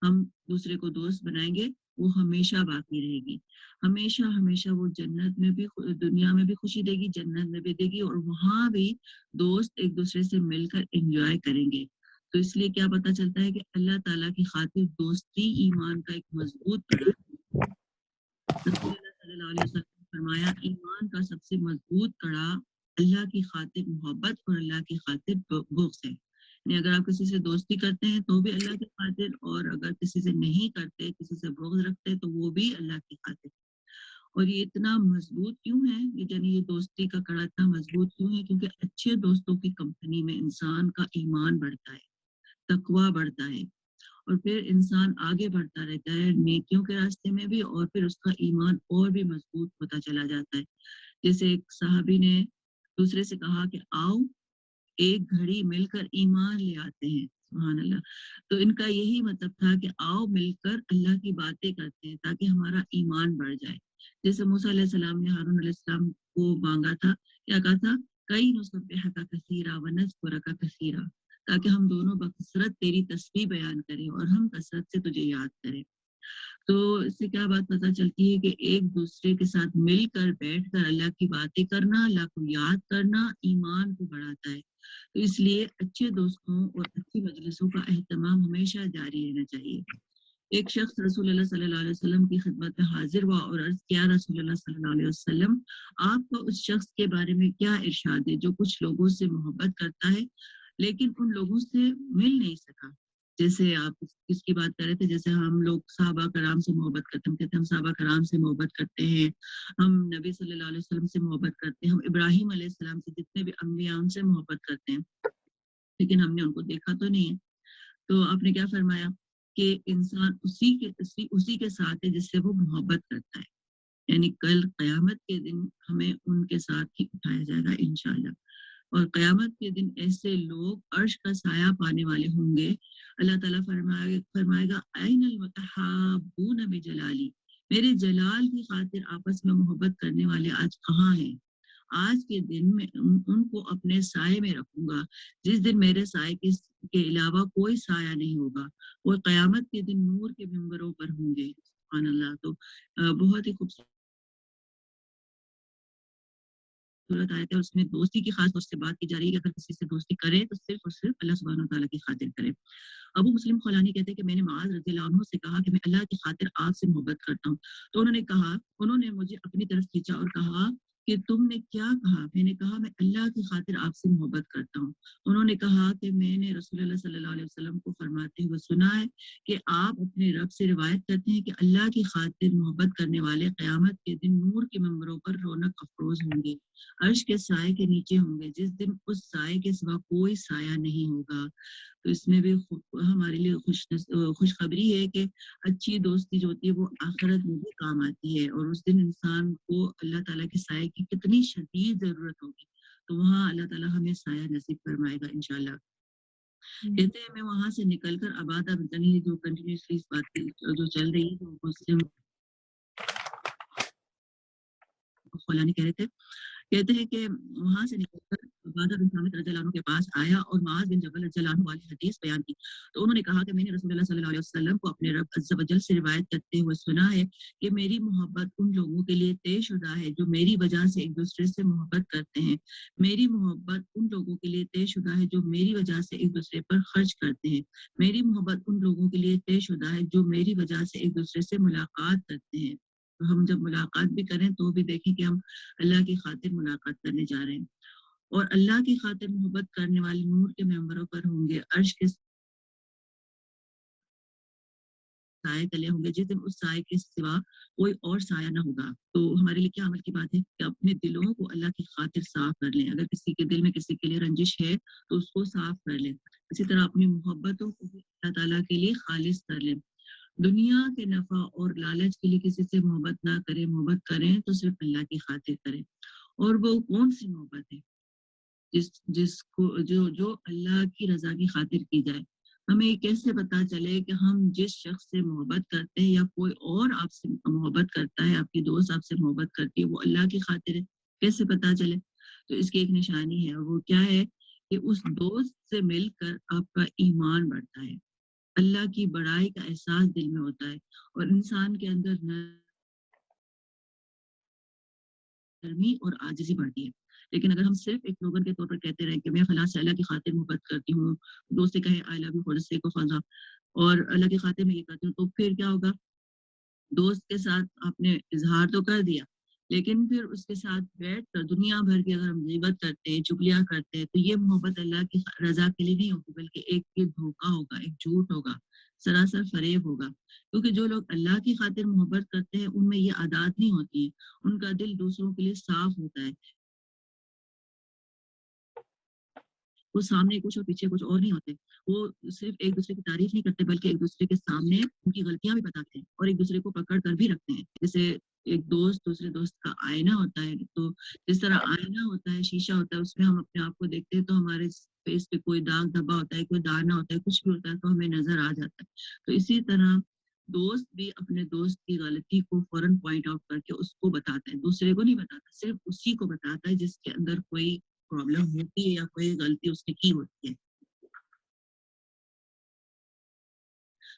ہم دوسرے کو دوست بنائیں گے وہ ہمیشہ باقی رہے گی، ہمیشہ ہمیشہ۔ وہ جنت میں بھی دنیا میں بھی خوشی دے گی، جنت میں بھی دے گی، اور وہاں بھی دوست ایک دوسرے سے مل کر انجوائے کریں گے۔ تو اس لیے کیا پتہ چلتا ہے کہ اللہ تعالیٰ کی خاطر دوستی ایمان کا ایک مضبوط کڑا ہے۔ رسول اللہ صلی اللہ علیہ وسلم نے فرمایا ایمان کا سب سے مضبوط کڑا اللہ کی خاطر محبت اور اللہ کی خاطر بغض ہے، یعنی اگر آپ کسی سے دوستی کرتے ہیں تو بھی اللہ کی خاطر، اور اگر کسی سے نہیں کرتے، کسی سے بغض رکھتے تو وہ بھی اللہ کی خاطر۔ اور یہ اتنا مضبوط کیوں ہے، یعنی یہ دوستی کا کڑا اتنا مضبوط کیوں ہے؟ کیونکہ اچھے دوستوں کی کمپنی میں انسان کا ایمان بڑھتا ہے، تقویٰ بڑھتا ہے، اور پھر انسان آگے بڑھتا رہتا ہے نیکیوں کے راستے میں بھی، اور پھر اس کا ایمان اور بھی مضبوط ہوتا چلا جاتا ہے۔ جیسے ایک صحابی نے دوسرے سے کہا کہ آؤ ایک گھڑی مل کر ایمان لے آتے ہیں، سبحان اللہ۔ تو ان کا یہی مطلب تھا کہ آؤ مل کر اللہ کی باتیں کرتے ہیں تاکہ ہمارا ایمان بڑھ جائے۔ جیسے موسیٰ علیہ السلام نے ہارون علیہ السلام کو مانگا تھا، کیا کہا تھا؟ کئی نسبحک کثیرا ونذکرک کثیرا، تاکہ ہم دونوں بکثرت تیری تسبیح بیان کریں اور ہم کثرت سے تجھے یاد کریں۔ تو اس سے کیا بات پتہ چلتی ہے کہ ایک دوسرے کے ساتھ مل کر بیٹھ کر اللہ کی باتیں کرنا، اللہ کو یاد کرنا ایمان کو بڑھاتا ہے۔ تو اس لیے اچھے دوستوں اور اچھی مجلسوں کا اہتمام ہمیشہ جاری رہنا چاہیے۔ ایک شخص رسول اللہ صلی اللہ علیہ وسلم کی خدمت میں حاضر ہوا اور عرض کیا رسول اللہ صلی اللہ علیہ وسلم، آپ کا اس شخص کے بارے میں کیا ارشاد ہے جو کچھ لوگوں سے محبت کرتا ہے لیکن ان لوگوں سے مل نہیں سکا؟ جیسے آپ کس کی بات کر رہے تھے، جیسے ہم لوگ صحابہ کرام سے محبت کرتے ہیں، ہم کہتے ہیں ہم صحابہ کرام سے محبت کرتے ہیں، ہم نبی صلی اللہ علیہ وسلم سے محبت کرتے ہیں، ہم ابراہیم علیہ السلام سے جتنے بھی انبیاء ان سے محبت کرتے ہیں، لیکن ہم نے ان کو دیکھا تو نہیں ہے. تو آپ نے کیا فرمایا کہ انسان اسی کے ساتھ ہے جس سے وہ محبت کرتا ہے. یعنی کل قیامت کے دن ہمیں ان کے ساتھ ہی اٹھایا جائے گا انشاءاللہ. اور قیامت کے دن ایسے لوگ عرش کا سایہ پانے والے ہوں گے. اللہ تعالیٰ فرمائے گا این المتحابون بجلالی، میرے جلال کی خاطر آپس میں محبت کرنے والے آج کہاں ہیں. آج کے دن میں ان کو اپنے سائے میں رکھوں گا، جس دن میرے سائے کے علاوہ کوئی سایہ نہیں ہوگا. وہ قیامت کے دن نور کے ممبروں پر ہوں گے. سبحان اللہ. تو بہت ہی خوبصورت آیت ہے. اس میں دوستی کی خاص طور سے بات کی جا رہی ہے کہ اگر کسی سے دوستی کرے تو صرف اور صرف اللہ سبحانہ و تعالیٰ کی خاطر کرے. ابو مسلم خولانی کہتے ہیں کہ میں نے معاذ رضی اللہ عنہ سے کہا کہ میں اللہ کی خاطر آپ سے محبت کرتا ہوں. تو انہوں نے مجھے اپنی طرف کھینچا اور کہا کہ تم نے کیا کہا؟ میں نے کہا میں اللہ کی خاطر آپ سے محبت کرتا ہوں. انہوں نے کہا کہ میں نے رسول اللہ صلی اللہ علیہ وسلم کو فرماتے ہوئے سنا ہے کہ آپ اپنے رب سے روایت کرتے ہیں کہ اللہ کی خاطر محبت کرنے والے قیامت کے دن نور کے ممبروں پر رونق افروز ہوں گے، عرش کے سائے کے نیچے ہوں گے، جس دن اس سائے کے سوا کوئی سایہ نہیں ہوگا. تو اس میں بھی ہمارے لیے خوشخبری ہے کہ اچھی دوستی جو ہوتی ہے وہ آخرت میں بھی کام آتی ہے، اور اس دن انسان کو اللہ تعالیٰ کے سائے کی کتنی شدید ضرورت ہوگی. تو وہاں اللہ تعالیٰ ہمیں سایہ نصیب فرمائے گا انشاءاللہ. کہتے ہیں میں وہاں سے نکل کر آبادہ بتنی جو کنٹینیوسلی اس بات جو چل رہی ہے جو مسلم خولانی کہہ رہے تھے، کہتے ہیں کہ وہاں سے نکل کر عبادہ بن صامت رضی اللہ عنہ کے پاس آیا اور معاذ بن جبل رضی اللہ عنہ والی حدیث بیان کی. تو انہوں نے کہا کہ میں نے رسول اللہ صلی اللہ علیہ وسلم کو اپنے رب عز و جل سے روایت کرتے ہوئے سنا ہے کہ میری محبت ان لوگوں کے لیے طے شدہ ہے جو میری وجہ سے ایک دوسرے سے محبت کرتے ہیں. میری محبت ان لوگوں کے لیے طے شدہ ہے جو میری وجہ سے ایک دوسرے پر خرچ کرتے ہیں. میری محبت ان لوگوں کے لیے طے شدہ ہے جو میری وجہ سے ایک دوسرے سے ملاقات کرتے ہیں. تو ہم جب ملاقات بھی کریں تو بھی دیکھیں کہ ہم اللہ کی خاطر ملاقات کرنے جا رہے ہیں. اور اللہ کی خاطر محبت کرنے والے نور کے ممبروں پر ہوں گے، عرش کے سائے تلے ہوں گے، جس دن اس سائے کے سوا کوئی اور سایہ نہ ہوگا. تو ہمارے لیے کیا عمل کی بات ہے کہ اپنے دلوں کو اللہ کی خاطر صاف کر لیں. اگر کسی کے دل میں کسی کے لیے رنجش ہے تو اس کو صاف کر لیں. اسی طرح اپنی محبتوں کو بھی اللہ تعالیٰ کے لیے خالص کر لیں. دنیا کے نفع اور لالچ کے لیے کسی سے محبت نہ کریں. محبت کریں تو صرف اللہ کی خاطر کریں. اور وہ کون سی محبت ہے جس کو جو اللہ کی رضا کی خاطر کی جائے. ہمیں یہ کیسے پتا چلے کہ ہم جس شخص سے محبت کرتے ہیں یا کوئی اور آپ سے محبت کرتا ہے، آپ کی دوست آپ سے محبت کرتی ہے، وہ اللہ کی خاطر ہے؟ کیسے پتا چلے؟ تو اس کی ایک نشانی ہے، اور وہ کیا ہے کہ اس دوست سے مل کر آپ کا ایمان بڑھتا ہے، اللہ کی بڑائی کا احساس دل میں ہوتا ہے، اور انسان کے اندر نرمی اور عاجزی بڑھتی ہے. لیکن اگر ہم صرف ایک سلوگن کے طور پر کہتے رہیں کہ میں فلاں سے اللہ کی خاطر محبت کرتی ہوں، دوست سے کہے I love you for the sake of Allah, اور اللہ کی خاطر میں یہ کرتی ہوں، تو پھر کیا ہوگا؟ دوست کے ساتھ آپ نے اظہار تو کر دیا، لیکن پھر اس کے ساتھ بیٹھ کر دنیا بھر کی اگر ہم غیبت کرتے ہیں، چگلیاں کرتے ہیں، تو یہ محبت اللہ کی رضا کے لیے نہیں ہوگی، بلکہ ایک یہ دھوکہ ہوگا، ایک جھوٹ ہوگا، سراسر فریب ہوگا. کیونکہ جو لوگ اللہ کی خاطر محبت کرتے ہیں ان میں یہ عادات نہیں ہوتی ہیں. ان کا دل دوسروں کے لیے صاف ہوتا ہے. وہ سامنے کچھ اور پیچھے کچھ اور نہیں ہوتے. وہ صرف ایک دوسرے کی تعریف نہیں کرتے بلکہ ایک دوسرے کے سامنے ان کی غلطیاں بھی بتاتے ہیں اور ایک دوسرے کو پکڑ کر بھی رکھتے ہیں. جیسے ایک دوست دوسرے دوست کا آئینہ ہوتا ہے، تو جس طرح آئینہ ہوتا ہے، شیشہ ہوتا ہے، اس میں ہم اپنے آپ کو دیکھتے ہیں تو ہمارے فیس پہ کوئی داغ دھبا ہوتا ہے، کوئی دانا ہوتا ہے، کچھ بھی ہوتا ہے تو ہمیں نظر آ جاتا ہے. تو اسی طرح دوست بھی اپنے دوست کی غلطی کو فوراً پوائنٹ آؤٹ کر کے اس کو بتاتا ہے، دوسرے کو نہیں بتاتا، صرف اسی کو بتاتا ہے جس کے اندر کوئی پرابلم ہوتی ہے یا کوئی غلطی اس نے کی ہوتی ہے.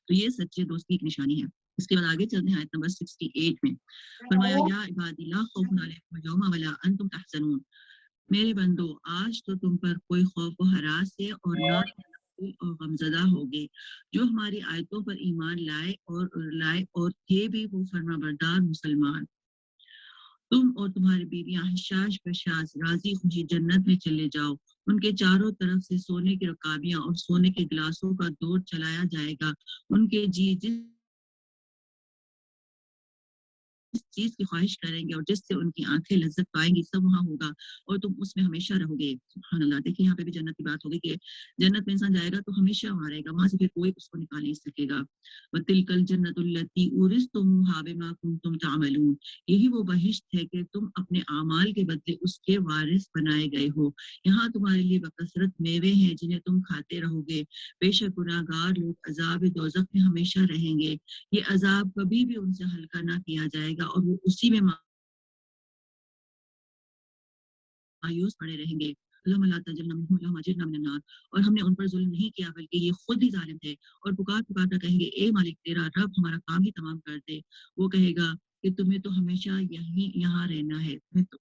تو یہ سچے دوست کی ایک نشانی ہے. اس کے بعد آگے چلتے ہیں آیت نمبر 68 میں. فرمایا یا عبادی لا خوف علیکم اليوم ولا انتم تحزنون، میرے بندو آج تو تم پر کوئی خوف و ہراس ہے اور نہ اور غمزدہ ہوگے جو ہماری آیتوں پر ایمان لائے اور تھے بھی وہ فرما بردار مسلمان. تم اور تمہاری بیویاں حشاش بشاش راضی خوشی جنت میں چلے جاؤ، ان کے چاروں طرف سے سونے کی رکابیاں اور سونے کے گلاسوں کا دور چلایا جائے گا، ان کے جی جس چیز کی خواہش کریں گے اور جس سے ان کی آنکھیں لذت پائیں گی سب وہاں ہوگا اور تم اس میں ہمیشہ رہو گے۔ سبحان اللہ، دیکھیں یہاں پہ بھی جنت کی بات ہوگی کہ جنت میں انسان جائے گا تو ہمیشہ وہاں رہے گا، وہاں سے پھر کوئی اس کو نکال نہیں سکے گا۔ وَتِلْكَ الْجَنَّةُ الَّتِي أُورِثْتُمُوهَا بِمَا كُنتُمْ تَعْمَلُونَ، یہی وہ بہشت ہے کہ تم اپنے اعمال کے بدلے اس کے وارث بنائے گئے ہو، یہاں تمہارے لیے بکثرت میوے ہیں جنہیں تم کھاتے رہو گے، بے شک گناہگار لوگ عذاب دوزخ میں ہمیشہ رہیں گے، یہ عذاب کبھی بھی ان سے ہلکا نہ کیا جائے گا اور وہ اسی میں مایوس پڑے رہیں گے۔ اللہم لا تجلنا منہم اللہم اجرنا من النار، اور ہم نے ان پر ظلم نہیں کیا بلکہ یہ خود ہی ظالم تھے، اور پکار پکار کر کہیں گے اے مالک تیرا رب ہمارا کام ہی تمام کر دے، وہ کہے گا کہ تمہیں تو ہمیشہ یہاں رہنا ہے،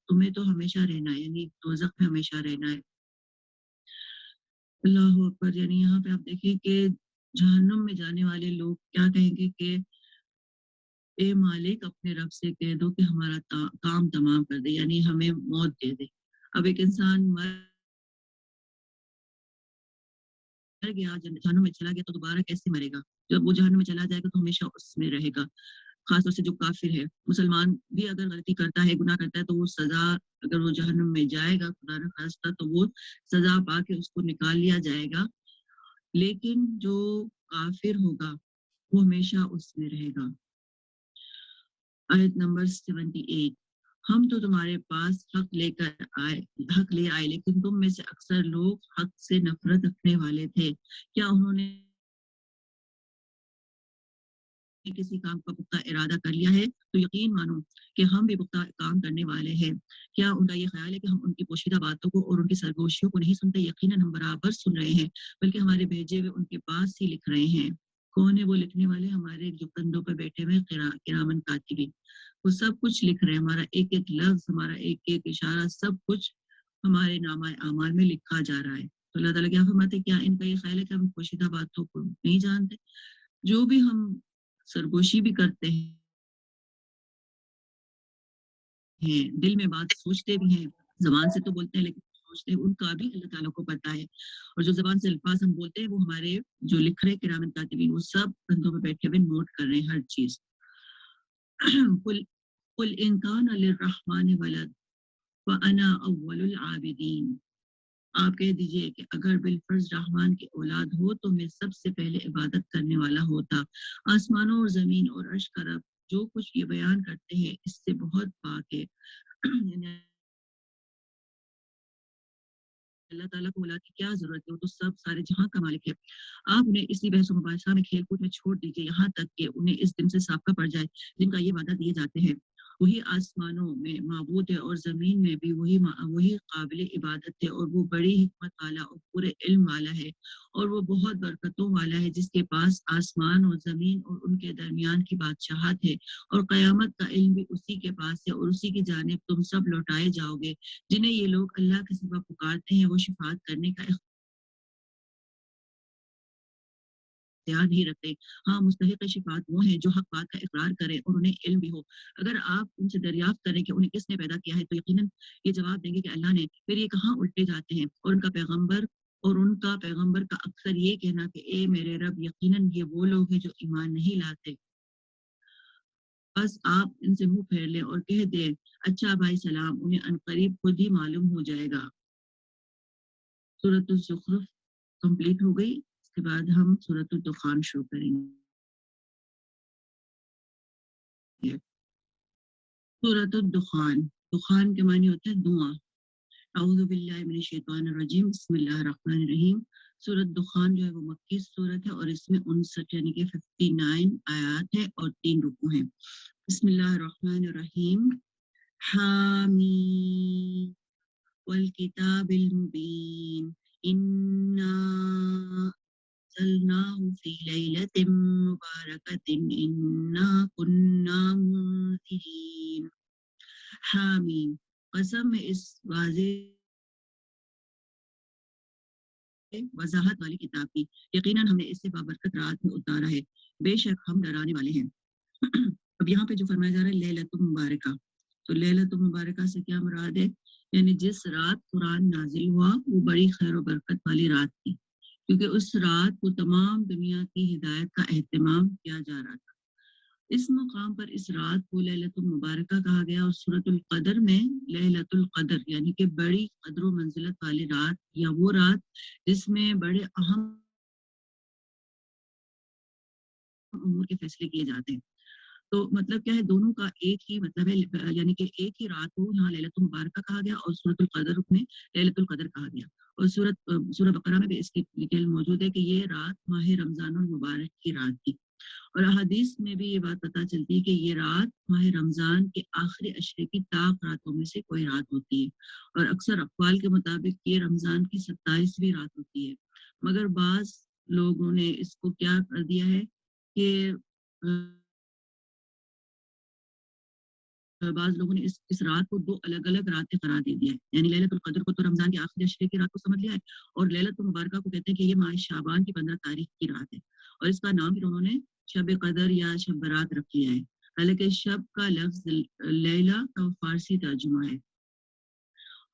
تمہیں تو ہمیشہ رہنا ہے، یعنی دوزخ میں ہمیشہ رہنا ہے۔ اللہ اکبر، یعنی یہاں پہ آپ دیکھیں کہ جہنم میں جانے والے لوگ کیا کہیں گے کہ اے مالک اپنے رب سے کہہ دو کہ ہمارا کام تمام کر دے، یعنی ہمیں موت دے دے۔ اب ایک انسان مر گیا، جہنم میں چلا گیا تو دوبارہ کیسے مرے گا؟ جب وہ جہنم میں چلا جائے گا تو ہمیشہ اس میں رہے گا، خاص طور سے جو کافر ہے۔ مسلمان بھی اگر غلطی کرتا ہے، گناہ کرتا ہے تو وہ سزا، اگر وہ جہنم میں جائے گا خدا نہ خواستہ تو وہ سزا پا کے اس کو نکال لیا جائے گا، لیکن جو کافر ہوگا وہ ہمیشہ اس میں رہے گا۔ آیت نمبر 78، ہم تو تمہارے پاس حق لے آئے لیکن تم میں سے اکثر لوگ حق سے نفرت رکھنے والے تھے، کیا انہوں نے کسی کام کا پختہ ارادہ کر لیا ہے تو یقین مانو کہ ہم بھی پختہ کام کرنے والے ہیں۔ کیا ان کا یہ خیال ہے کہ ہم ان کی پوشیدہ باتوں کو اور ان کی سرگوشیوں کو نہیں سنتے؟ یقیناً ہم برابر سن رہے ہیں، بلکہ ہمارے بھیجے ہوئے ان کے پاس ہی لکھ رہے ہیں۔ کون ہے وہ لکھنے والے؟ ہمارے جو کندھوں پہ بیٹھے ہوئے کرامن کاتبین، وہ سب کچھ لکھ رہے ہیں، ہمارا ایک ایک لفظ، ہمارا ایک ایک اشارہ، سب کچھ ہمارے نامہ اعمال میں لکھا جا رہا ہے۔ تو اللہ تعالیٰ کیا فرماتے ہیں، کیا ان کا یہ خیال ہے کہ ہم پوشیدہ باتوں کو نہیں جانتے؟ جو بھی ہم سرگوشی بھی کرتے ہیں، دل میں بات سوچتے بھی ہیں، زبان سے تو بولتے ہیں لیکن سوچتے ہیں، ان کا بھی اللہ تعالیٰ کو پتہ ہے۔ اور جو زبان سے الفاظ ہم بولتے ہیں وہ ہمارے جو لکھ رہے کرامن کاتبین وہ سب کندھوں پہ بیٹھے ہوئے نوٹ کر رہے ہیں ہر چیز۔ قل ان کان للرحمن ولد فانا اول العابدین، آپ کہہ دیجئے کہ اگر بالفرض رحمان کی اولاد ہو تو میں سب سے پہلے عبادت کرنے والا ہوتا۔ آسمانوں اور زمین اور عرش کا رب جو کچھ یہ بیان کرتے ہیں اس سے بہت پاک ہے۔ یعنی اللہ تعالیٰ کو اولاد کی کیا ضرورت ہے، وہ تو سب سارے جہاں کا مالک ہے۔ آپ انہیں اسی بحث و مباحثہ میں کھیل کود میں چھوڑ دیجیے یہاں تک کہ انہیں اس دن سے سابقہ پڑ جائے جن کا یہ وعدہ دیے جاتے ہیں۔ وہی آسمانوں میں معبود ہے اور زمین میں بھی وہی قابل عبادت ہے، اور وہ بڑی حکمت والا اور پورے علم والا ہے، اور وہ بہت برکتوں والا ہے جس کے پاس آسمان اور زمین اور ان کے درمیان کی بادشاہت ہے، اور قیامت کا علم بھی اسی کے پاس ہے، اور اسی کی جانب تم سب لوٹائے جاؤ گے۔ جنہیں یہ لوگ اللہ کے سوا پکارتے ہیں وہ شفاعت کرنے کا اختیار نہیں رکھتے، ہاں مستحق شفاعت وہ ہیں جو حق بات کا اقرار کریں اور انہیں علم بھی ہو۔ اگر آپ ان سے دریافت کریں کہ انہیں کس نے پیدا کیا ہے تو یقیناً یہ جواب دیں گے کہ اللہ نے۔ پھر یہ کہاں الٹے جاتے ہیں، اور ان کا پیغمبر کا اکثر یہ کہنا کہ اے میرے رب، یقیناً یہ وہ لوگ ہیں جو ایمان نہیں لاتے۔ بس آپ ان سے منہ پھیر لیں اور کہہ دیں اچھا بھائی سلام، انہیں عنقریب خود ہی معلوم ہو جائے گا۔ سورۃ الزخرف کمپلیٹ ہو گئی، اس کے بعد ہم سورۃ الدخان شروع کریں گے۔ سورۃ الدخان، دخان کے معنی ہوتا ہے دھواں۔ اعوذ باللہ من الشیطان الرجیم، بسم اللہ الرحمن الرحیم۔ سورۃ دخان جو ہے وہ مکی سورت ہے اور اس میں 59 یعنی کہ 59 آیات ہے اور 3 رکوع ہیں۔ بسم اللہ الرحمن الرحیم۔ حامیم والکتاب المبین انا انزلناه فی لیلۃ مبارکۃ انا کنا منذرین۔ حامیم، قسم میں اس واضح وضاحت والی کتاب کی، یقیناً ہم نے اس سے بابرکت رات میں اتارا ہے، بے شک ہم ڈرانے والے ہیں۔ اب یہاں پہ جو فرمایا جا رہا ہے لیلۃ مبارکہ، تو لیلۃ المبارکہ سے کیا مراد ہے؟ یعنی جس رات قرآن نازل ہوا وہ بڑی خیر و برکت والی رات تھی، کیونکہ اس رات کو تمام دنیا کی ہدایت کا اہتمام کیا جا رہا تھا۔ اس مقام پر اس رات کو لیلۃ المبارکہ کہا گیا، اور سورۃ القدر میں لیلۃ القدر یعنی کہ بڑی قدر و منزلت والی رات، یا وہ رات جس میں بڑے اہم امور کے فیصلے کیے جاتے ہیں۔ تو مطلب کیا ہے، دونوں کا ایک ہی مطلب ہے، یعنی کہ ایک ہی رات کو یہاں لیلۃ المبارکہ کہا گیا اور سورۃ القدر میں لیلۃ القدر کہا گیا۔ اور سورہ بقرہ میں بھی اس کی ڈیٹیل موجود ہے کہ یہ رات ماہ رمضان المبارک کی رات تھی، اور احادیث میں بھی یہ بات پتہ چلتی ہے کہ یہ رات ماہ رمضان کے آخری عشرے کی طاق راتوں میں سے کوئی رات ہوتی ہے، اور اکثر اقوال کے مطابق یہ رمضان کی 27ویں رات ہوتی ہے۔ مگر بعض لوگوں نے اس کو کیا کر دیا ہے کہ بعض لوگوں نے اس رات کو دو الگ الگ راتیں قرار دے دیا ہے، یعنی لیلۃ القدر کو تو رمضان کے آخری عشرے کی رات کو سمجھ لیا ہے، اور لیلۃ المبارکہ کو کہتے ہیں کہ یہ ماہ شعبان کی 15 تاریخ کی رات ہے، اور اس کا نام پھر انہوں نے شب قدر یا شب برات رکھ لیا ہے۔ حالانکہ شب کا لفظ لیلہ کا فارسی ترجمہ ہے،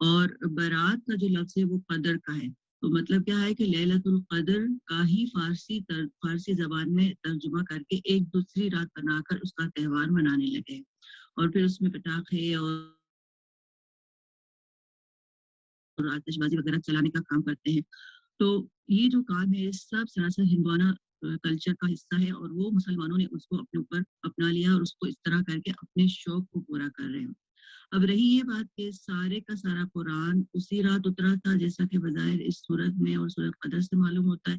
اور برات کا جو لفظ ہے وہ قدر کا ہے۔ تو مطلب کیا ہے کہ لیلۃ القدر کا ہی فارسی زبان میں ترجمہ کر کے ایک دوسری رات بنا کر اس کا تہوار منانے لگے، اور پھر اس میں پٹاخے اور آتش بازی وغیرہ چلانے کا کام کرتے ہیں۔ تو یہ جو کام ہے یہ سب سراسر ہندوانہ کلچر کا حصہ ہے، اور وہ مسلمانوں نے اس کو اپنے اوپر اپنا لیا اور اس کو اس طرح کر کے اپنے شوق کو پورا کر رہے ہیں۔ اب رہی یہ بات کہ سارے کا سارا قرآن اسی رات اترا تھا جیسا کہ بظاہر اس صورت میں اور سورۃ قدر سے معلوم ہوتا ہے،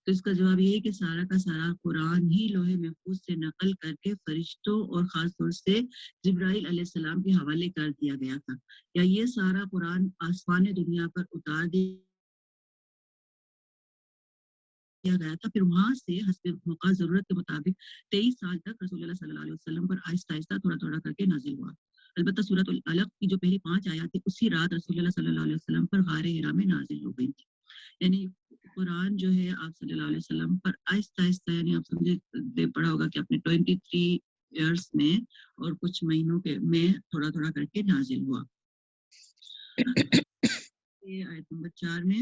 تو اس کا جواب یہ ہے کہ سارا کا سارا قرآن ہی لوح محفوظ سے نقل کر کے فرشتوں اور خاص طور سے جبرائیل علیہ السلام کے حوالے کر دیا گیا تھا، یا یہ سارا قرآن آسمان دنیا پر اتار دیا گیا تھا، پھر وہاں سے حسب موقع ضرورت کے مطابق 23 سال تک رسول اللہ صلی اللہ علیہ وسلم پر آہستہ آہستہ تھوڑا تھوڑا کر کے نازل ہوا۔ البتہ سورۃ العلق کی جو پہلی 5 آیات تھی اسی رات رسول اللہ صلی اللہ علیہ وسلم پر غار حرا میں نازل ہو گئی تھی۔ یعنی قرآن جو ہے آپ صلی اللہ علیہ وسلم پر آہستہ آہستہ، یعنی آپ سمجھے پڑا ہوگا کہ اپنے 23 ایئرس میں اور کچھ مہینوں کے میں تھوڑا تھوڑا کر کے نازل ہوا۔ آیت نمبر 4 میں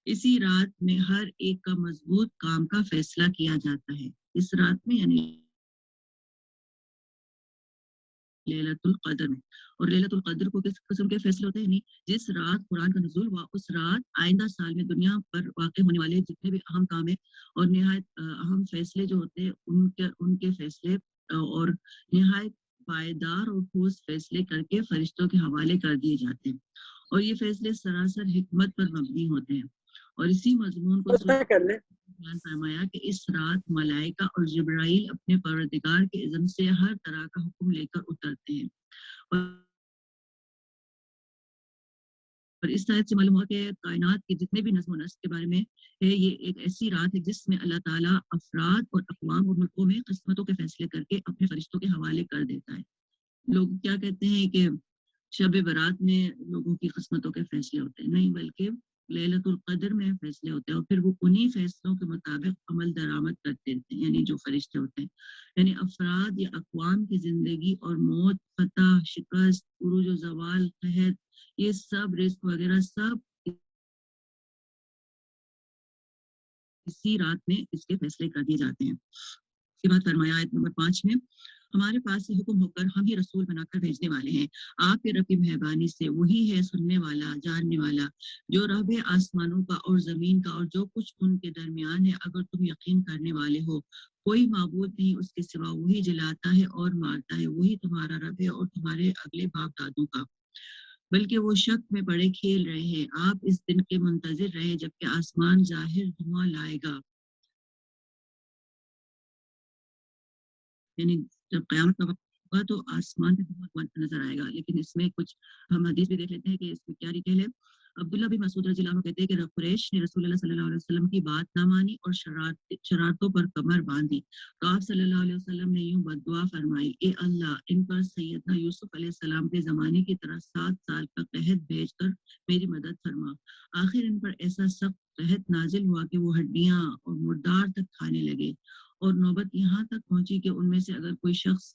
اسی رات میں ہر ایک کا مضبوط کام کا فیصلہ کیا جاتا ہے۔ اس رات میں یعنی لیلۃ القدر میں، اور لیلۃ القدر کو کس قسم کے فیصلے ہوتے ہیں؟ یعنی جس رات قرآن کا نزول ہوا اس رات آئندہ سال میں دنیا پر واقع ہونے والے جتنے بھی اہم کام ہیں اور نہایت اہم فیصلے جو ہوتے ہیں ان کے فیصلے اور نہایت پائیدار اور ٹھوس فیصلے کر کے فرشتوں کے حوالے کر دیے جاتے ہیں، اور یہ فیصلے سراسر حکمت پر مبنی ہوتے ہیں، اور اسی مضمون کو بیان فرمایا کہ اس رات ملائکہ اور جبرائیل اپنے پروردگار کے اذن سے ہر طرح کا حکم لے کر اترتے ہیں، اور اس طرح سے معلوم ہوا کہ کائنات کے جتنے بھی نظم و نسق کے بارے میں ہے، یہ ایک ایسی رات ہے جس میں اللہ تعالیٰ افراد اور اقوام اور ملکوں میں قسمتوں کے فیصلے کر کے اپنے فرشتوں کے حوالے کر دیتا ہے۔ لوگ کیا کہتے ہیں کہ شب برات میں لوگوں کی قسمتوں کے فیصلے ہوتے ہیں، نہیں، بلکہ لیلۃ القدر میں فیصلے ہوتے ہیں، اور پھر وہ انہی فیصلوں کے مطابق عمل درآمد کرتے ہیں، یعنی جو فرشتے ہوتے ہیں، یعنی افراد یا اقوام کی زندگی اور موت، فتح، شکست، عروج و زوال، قحط، یہ سب رزق وغیرہ سب اسی رات میں اس کے فیصلے کر دیے جاتے ہیں۔ اس کے بعد فرمایا آیت نمبر 5 میں، ہمارے پاس سے حکم ہو کر ہم ہی رسول بنا کر بھیجنے والے ہیں، آپ کے رب کی مہربانی سے وہی ہے سننے والا جاننے والا، جو رب آسمانوں کا اور زمین کا اور جو کچھ ان کے درمیان ہے، اگر تم یقین کرنے والے ہو، کوئی معبود نہیں اس کے سوا، وہی جلاتا ہے اور مارتا ہے، وہی تمہارا رب ہے اور تمہارے اگلے باپ دادوں کا، بلکہ وہ شک میں پڑے کھیل رہے ہیں، آپ اس دن کے منتظر رہے جبکہ آسمان ظاہر دھواں لائے گا، یعنی جب قیامت کا وقت ہوگا تو آسمان پہ بہت نظر آئے گا۔ لیکن اس میں کچھ ہم حدیث بھی دیکھ لیتے ہیں کہ اس میں کیا ڈیٹیل ہے۔ عبداللہ بن مسعود رضی اللہ عنہ کہتے ہیں کہ قریش نے رسول اللہ صلی اللہ علیہ وسلم کی بات نہ مانی اور شرارتوں پر کمر باندھی، تو آپ صلی اللہ علیہ وسلم نے یوں بددعا فرمائی، اے اللہ، ان پر سیدنا یوسف علیہ السلام کے زمانے کی طرح 7 سال کا قحط بھیج کر میری مدد فرما۔ آخر ان پر ایسا سخت قحط نازل ہوا کہ وہ ہڈیاں اور مردار تک کھانے لگے، اور نوبت یہاں تک پہنچی کہ ان میں سے اگر کوئی شخص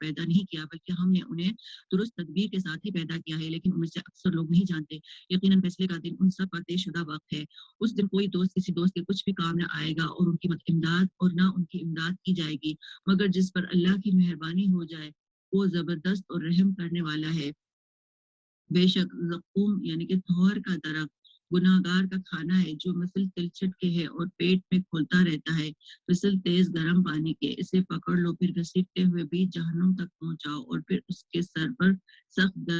پیدا نہیں کیا بلکہ ہم نے انہیں درست تدبیر کے ساتھ ہی پیدا کیا ہے، لیکن ان میں سے اکثر لوگ نہیں جانتے۔ یقیناً فیصلے کا دن ان سب کا طے شدہ وقت ہے۔ اس دن کوئی دوست کسی دوست کے کچھ بھی کام نہ آئے گا اور ان کی امداد اور نہ ان کی امداد کی جائے گی، مگر جس پر اللہ کی مہربانی ہو جائے وہ زبردست اور رحم کرنے والا ہے۔ بے شک زقوم یعنی کہ دھوہر کا درخت گناہ گار کا کھانا ہے، جو مثل تلچھٹ کے ہے اور پیٹ میں کھولتا رہتا ہے، مثل تیز گرم پانی کے۔ اسے پکڑ لو، پھر گھسیٹتے ہوئے بھی جہنم تک پہنچاؤ، اور پھر اس کے سر پر سخت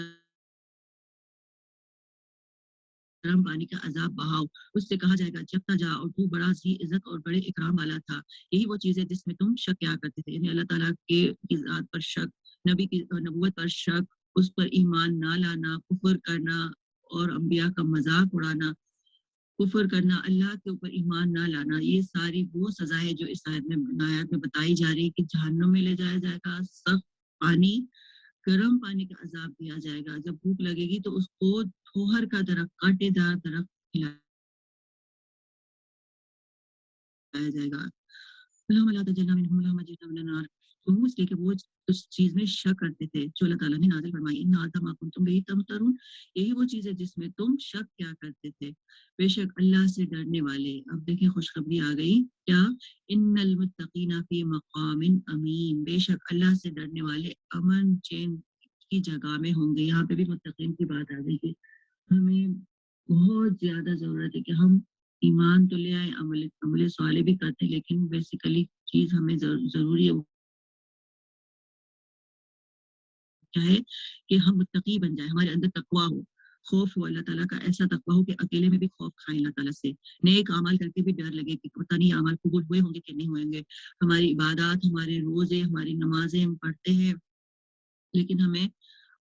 گرم پانی کا عذاب بہاؤ۔ اس سے کہا جائے گا جگتا جا، اور تو بڑا ذی عزت اور بڑے اکرام والا تھا۔ یہی وہ چیز ہے جس میں تم شک کیا کرتے تھے، یعنی اللہ تعالیٰ کی ذات پر شک، نبی کی نبوت پر شک، اس پر ایمان نہ لانا، کفر کرنا اور انبیاء کا مذاق اڑانا، کفر کرنا، اللہ کے اوپر ایمان نہ لانا، یہ ساری وہ سزا ہے جو اس آیت میں بتائی جا رہی ہے کہ جہنم میں لے جایا جائے گا، سخت پانی، گرم پانی کا عذاب دیا جائے گا۔ جب بھوک لگے گی تو اس کو دھوہر کا درخت، کانٹے دار درخت کھلایا جائے گا۔ اللہم لا تجعلنا منہم، اللہم اجرنا من النار۔ تو اس لیے کہ وہ اس چیز میں شک کرتے تھے جو اللہ تعالیٰ نے نازل فرمائی، ان ھذا ما کنتم بہ تمترون، یہی وہ چیز ہے جس میں تم شک کیا کرتے تھے۔ بے شک اللہ سے ڈرنے والے، اب دیکھیں خوشخبری آ گئی کیا، ان المتقین فی مقام امین، بے شک اللہ سے ڈرنے والے امن چین کی جگہ میں ہوں گے۔ یہاں پہ بھی متقین کی بات آ گئی کہ ہمیں بہت زیادہ ضرورت ہے کہ ہم ایمان تو لے آئے، عمل صالح بھی کرتے ہیں، لیکن بیسیکلی چیز ہمیں ضروری ہے وہ کیا ہے کہ ہم متقی بن جائیں، ہمارے اندر تقویٰ ہو، خوف ہو اللہ تعالیٰ کا، ایسا تقویٰ ہو کہ اکیلے میں بھی خوف کھائیں اللہ تعالیٰ سے، نیک اعمال کر کے بھی ڈر لگے کہ پتہ نہیں اعمال قبول ہوئے ہوں گے کہ نہیں ہوئیں گے۔ ہماری عبادات، ہمارے روزے، ہماری نمازیں ہم پڑھتے ہیں، لیکن ہمیں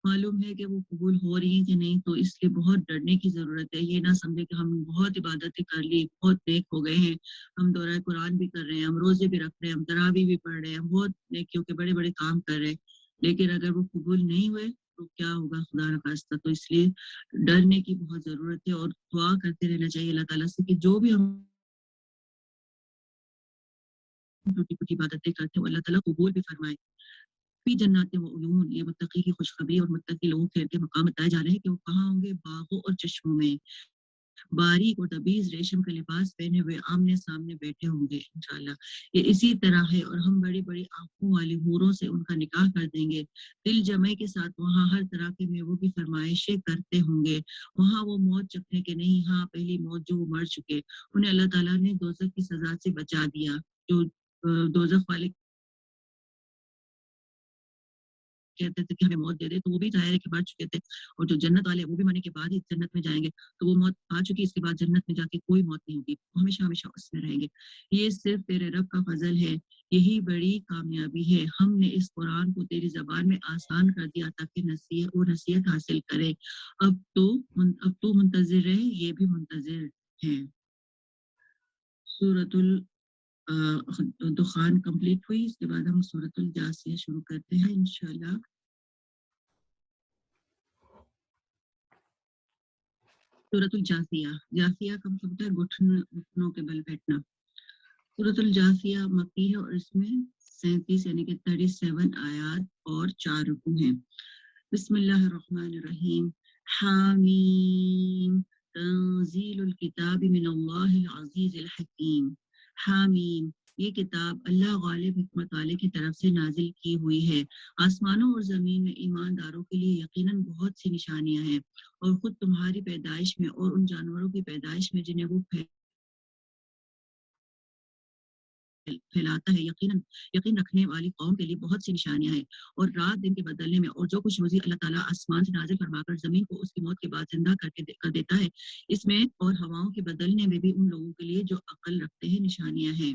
معلوم ہے کہ وہ قبول ہو رہی ہیں کہ نہیں، تو اس لیے بہت ڈرنے کی ضرورت ہے۔ یہ نہ سمجھے کہ ہم بہت عبادتیں کر لی، بہت نیک ہو گئے ہیں، ہم دورہ قرآن بھی کر رہے ہیں، ہم روزے بھی رکھ رہے ہیں، ہم تراویح بھی پڑھ رہے ہیں، ہم بہت نیکیوں کے بڑے بڑے کام کر رہے ہیں، لیکن اگر وہ قبول نہیں ہوئے تو کیا ہوگا خدا نخواستہ۔ تو اس لیے ڈرنے کی بہت ضرورت ہے، اور دعا کرتے رہنا چاہیے اللہ تعالیٰ سے کہ جو بھی ہم ٹوٹی پھوٹی عبادتیں کرتے ہیں وہ اللہ تعالیٰ قبول بھی فرمائے۔ فی جنات و عیون، یہ متقی کی خوشخبری اور متقی لوگوں کے مقام بتائے جا رہے ہیں کہ وہ کہاں ہوں گے، باغوں اور چشموں میں، باریک اور تمیز ریشم کا لباس پہنے ہوئے آمنے سامنے بیٹھے ہوں گے انشاءاللہ۔ یہ اسی طرح ہے، اور ہم بڑی بڑی آنکھوں والی حوروں سے ان کا نکاح کر دیں گے، دل جمعے کے ساتھ وہاں ہر طرح کے میووں کی فرمائشیں کرتے ہوں گے، وہاں وہ موت چکھنے کے نہیں، ہاں پہلی موت جو وہ مر چکے، انہیں اللہ تعالیٰ نے دوزخ کی سزا سے بچا دیا۔ جو دوزخ والے کہتے تھے کہ ہمیں موت دے دے، تو وہ بھی ظاہر ہے کہ مر چکے تھے، اور جو جنت والے وہ بھی مرنے کے بعد ہی جنت میں جائیں گے، تو وہ موت آ چکی، اس کے بعد جنت میں جا کے کوئی موت نہیں ہوگی، وہ ہمیشہ ہمیشہ اس میں رہیں گے۔ یہ صرف تیرے رب کا فضل ہے، یہی بڑی کامیابی ہے، ہم نے اس قرآن کو تیری زبان میں آسان کر دیا تاکہ نصیحت حاصل کرے۔ اب تو منتظر رہے، یہ بھی منتظر ہیں۔ سورۃ دخان کمپلیٹ ہوئی، اس کے بعد ہم سورۃ الجاثیہ شروع کرتے ہیں انشاءاللہ۔ سورۃ الجاثیہ، جاثیہ کا مطلب ہوتا ہے گھٹنوں کے بل بیٹھنا۔ سورۃ الجاثیہ مکی ہے، اور اس میں 37 یعنی کہ 37 آیات اور 4 رکوع ہیں۔ بسم اللہ الرحمن الرحیم، حامیم، تنزیل الکتاب من اللہ العزیز الحکیم۔ حامیم، یہ کتاب اللہ غالب حکمت والے کی طرف سے نازل کی ہوئی ہے۔ آسمانوں اور زمین میں ایمانداروں کے لیے یقیناً بہت سی نشانیاں ہیں، اور خود تمہاری پیدائش میں اور ان جانوروں کی پیدائش میں جنہیں وہ پھیلاتا ہے، یقین رکھنے والی قوم کے لیے بہت سی نشانیاں ہیں۔ اور رات دن کے بدلنے میں، اور جو کچھ روزی اللہ تعالیٰ آسمان سے نازل فرما کر زمین کو اس کی موت کے بعد زندہ کر دیتا ہے، اس میں اور ہواؤں کے بدلنے میں بھی ان لوگوں کے لیے جو عقل رکھتے ہیں نشانیاں ہیں۔